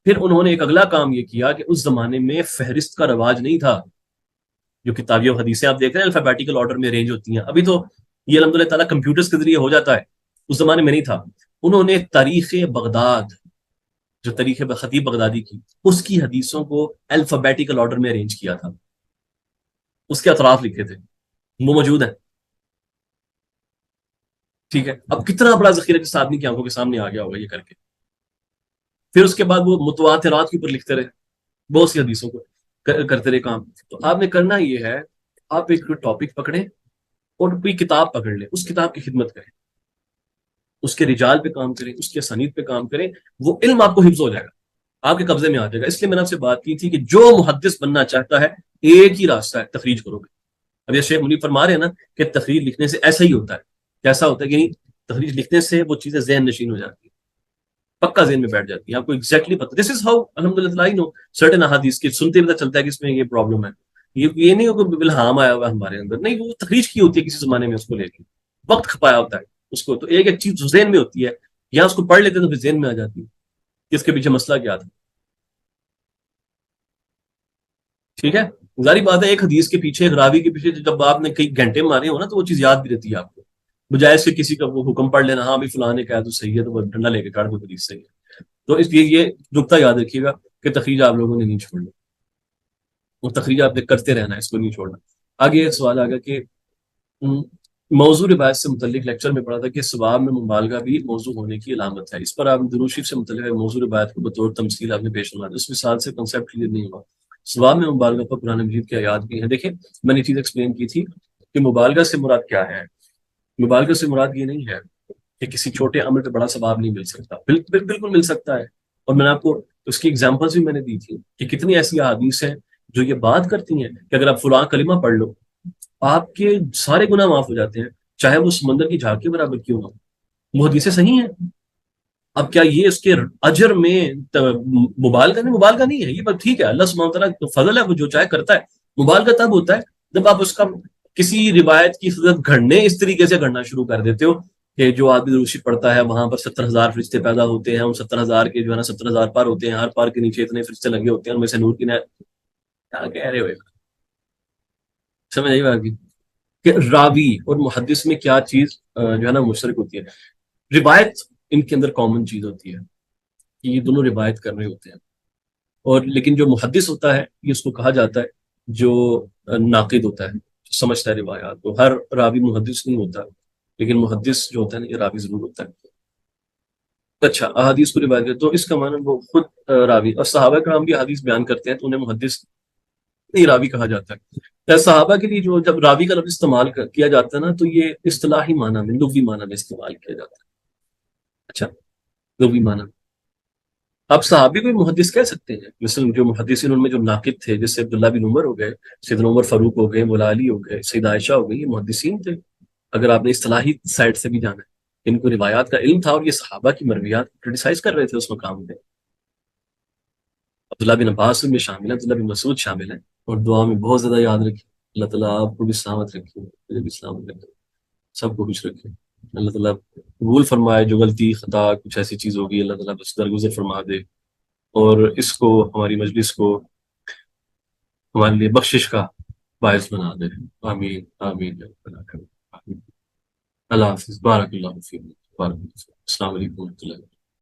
پھر انہوں نے ایک اگلا کام یہ کیا کہ اس زمانے میں فہرست کا رواج نہیں تھا. جو کتابیں و حدیثیں آپ دیکھ رہے ہیں الفابیٹیکل آرڈر میں ارینج ہوتی ہیں، ابھی تو یہ الحمدللہ تعالیٰ کمپیوٹرز کے ذریعے ہو جاتا ہے، اس زمانے میں نہیں تھا. انہوں نے تاریخ بغداد، جو تاریخ خطیب بغدادی کی، اس کی حدیثوں کو الفابیٹیکل آرڈر میں ارینج کیا تھا، اس کے اطراف لکھے تھے، وہ موجود ہیں. ٹھیک ہے، اب کتنا بڑا ذخیرہ جس آدمی کی آنکھوں کے سامنے آ گیا ہوگا یہ کر کے. پھر اس کے بعد وہ متواترات کے اوپر لکھتے رہے، بہت سی حدیثوں کو کرتے رہے کام. تو آپ نے کرنا یہ ہے، آپ ایک ٹاپک پکڑیں اور کوئی کتاب پکڑ لیں، اس کتاب کی خدمت کریں، اس کے رجال پہ کام کریں، اس کے اسانید پہ کام کریں، وہ علم آپ کو حفظ ہو جائے گا، آپ کے قبضے میں آ جائے گا. اس لیے میں نے آپ سے بات کی تھی کہ جو محدث بننا چاہتا ہے ایک ہی راستہ ہے، تخریج کرو گے. اب یہ شیخ منیر فرما رہے ہیں نا کہ تخریج لکھنے سے ایسا ہی ہوتا ہے. کیسا ہوتا ہے؟ یعنی تخریج لکھنے سے وہ چیزیں ذہن نشین ہو جاتی ہیں، پکا ذہن میں بیٹھ جاتی ہے، آپ کو ایگزیکٹلی پتا. دس از ہاؤ الحمد للہ نو سرٹن احادیث کی سنتے پتا چلتا ہے کہ اس میں یہ پرابلم ہے. یہ نہیں ہو کہ الہام آیا ہوا ہمارے اندر، نہیں، وہ تخریج کی ہوتی ہے کسی زمانے میں، اس کو لے کے وقت کھپایا ہوتا ہے اس کو. تو ایک ایک چیز ذہن میں ہوتی ہے، یا اس کو پڑھ لیتے تو پھر ذہن میں آ جاتی ہے کہ اس کے پیچھے مسئلہ کیا تھا. ٹھیک ہے، ظاہری بات ہے ایک حدیث کے پیچھے، ایک راوی کے پیچھے جب آپ نے کئی گھنٹے مارے ہو نا، تو وہ چیز یاد بھی رہتی ہے آپ کو، بجائے سے کسی کا وہ حکم پڑھ لینا، ہاں بھی فلاں نے کہا تو صحیح ہے تو وہ ڈنڈا لے کے کاٹ دو حدیث صحیح ہے. تو اس لیے یہ نقطہ یاد رکھیے گا کہ تخریج آپ لوگوں نے نہیں چھوڑنا، اور تخریج آپ نے کرتے رہنا ہے، اس کو نہیں چھوڑنا. آگے ایک سوال آ گیا کہ موضوع روایت سے متعلق لیکچر میں پڑھا تھا کہ ثواب میں مبالغہ بھی موضوع ہونے کی علامت ہے. اس پر آپ درود شریف سے متعلق موضوع روایت کو بطور تمثیل آپ نے پیش کرنا، اس مثال سے کنسیپٹ کلیئر نہیں ہوا. ثواب میں مبالغہ پر قرآن مجید کی آیات بھی ہیں. دیکھیں، میں نے چیز ایکسپلین کی تھی کہ مبالغہ سے مراد کیا ہے. مبالغہ سے مراد یہ نہیں ہے کہ کسی چھوٹے عمل پہ بڑا ثواب نہیں مل سکتا، بالکل مل سکتا ہے. اور میں نے آپ کو اس کی ایگزامپلس بھی میں نے دی تھی کہ کتنی ایسی احادیث ہیں جو یہ بات کرتی ہیں کہ اگر آپ فلاں کلمہ پڑھ لو، آپ کے سارے گناہ معاف ہو جاتے ہیں، چاہے وہ سمندر کی جھاگ کے برابر کیوں نہ ہو. وہ حدیثیں صحیح ہیں. اب کیا یہ اس کے اجر میں مبالغہ نہیں ہے؟ یہ بات ٹھیک ہے، اللہ سبحانہ وتعالیٰ تو فضل ہے، وہ جو چاہے کرتا ہے. مبالغہ تب ہوتا ہے جب آپ اس کا کسی روایت کی صورت گھڑنے اس طریقے سے گھڑنا شروع کر دیتے ہو کہ جو آدمی دروشی پڑھتا ہے وہاں پر 70,000 فرشتے پیدا ہوتے ہیں، ان 70,000 کے جو ہے نا 70,000 پار ہوتے ہیں، ہر پار کے نیچے اتنے فرشتے لگے ہوتے ہیں، ان میں سے نور کی نہر. کیا کہہ رہے ہو؟ سمجھ آئی بات کی کہ راوی اور محدث میں کیا چیز جو ہے نا مشترک ہوتی ہے؟ روایت ان کے اندر کامن چیز ہوتی ہے کہ یہ دونوں روایت کر رہے ہوتے ہیں. اور لیکن جو محدث ہوتا ہے یہ اس کو کہا جاتا ہے جو ناقد ہوتا ہے، جو سمجھتا ہے روایات کو. ہر راوی محدث نہیں ہوتا، لیکن محدث جو ہوتا ہے نا یہ راوی ضرور ہوتا ہے. اچھا، احادیث کو روایت کرتے تو اس کا معنی وہ خود راوی، اور صحابہ کرام بھی احادیث بیان کرتے ہیں تو انہیں محدث نہیں راوی کہا جاتا ہے. صحابہ کے لیے جو جب راوی کا لفظ استعمال کیا جاتا ہے نا، تو یہ اصطلاحی معنی میں، لغوی معنی میں استعمال کیا جاتا ہے. اچھا، لغوی معنی. آپ صحابی کو محدث کہہ سکتے ہیں، مثلا جو محدثین ان میں جو ناقد تھے، جیسے عبداللہ بن عمر ہو گئے، سیدنا عمر فاروق ہو گئے، مولا علی ہو گئے، سیدہ عائشہ ہو گئی، یہ محدثین تھے. اگر آپ نے اصطلاحی سائڈ سے بھی جانا ہے، ان کو روایات کا علم تھا اور یہ صحابہ کی مرویات کرٹیسائز کر رہے تھے اس مقام پہ. عبداللہ بن عباس میں شامل ہیں، عبداللہ بن مسعود شامل ہیں. اور دعا میں بہت زیادہ یاد رکھیں، اللہ تعالیٰ آپ کو بھی سلامت رکھے، مجھے بھی سلامت رکھے، سب کو خوش رکھے. اللہ تعالیٰ قبول فرمائے، جو غلطی خطا کچھ ایسی چیز ہوگی اللہ تعالیٰ بس درگزر فرما دے، اور اس کو، ہماری مجلس کو ہمارے لیے بخشش کا باعث بنا دے. آمین آمین. آمین. اللہ حافظ، بارک اللہ فیک، بارک اللہ فیک. السلام علیکم و رحمۃ اللہ.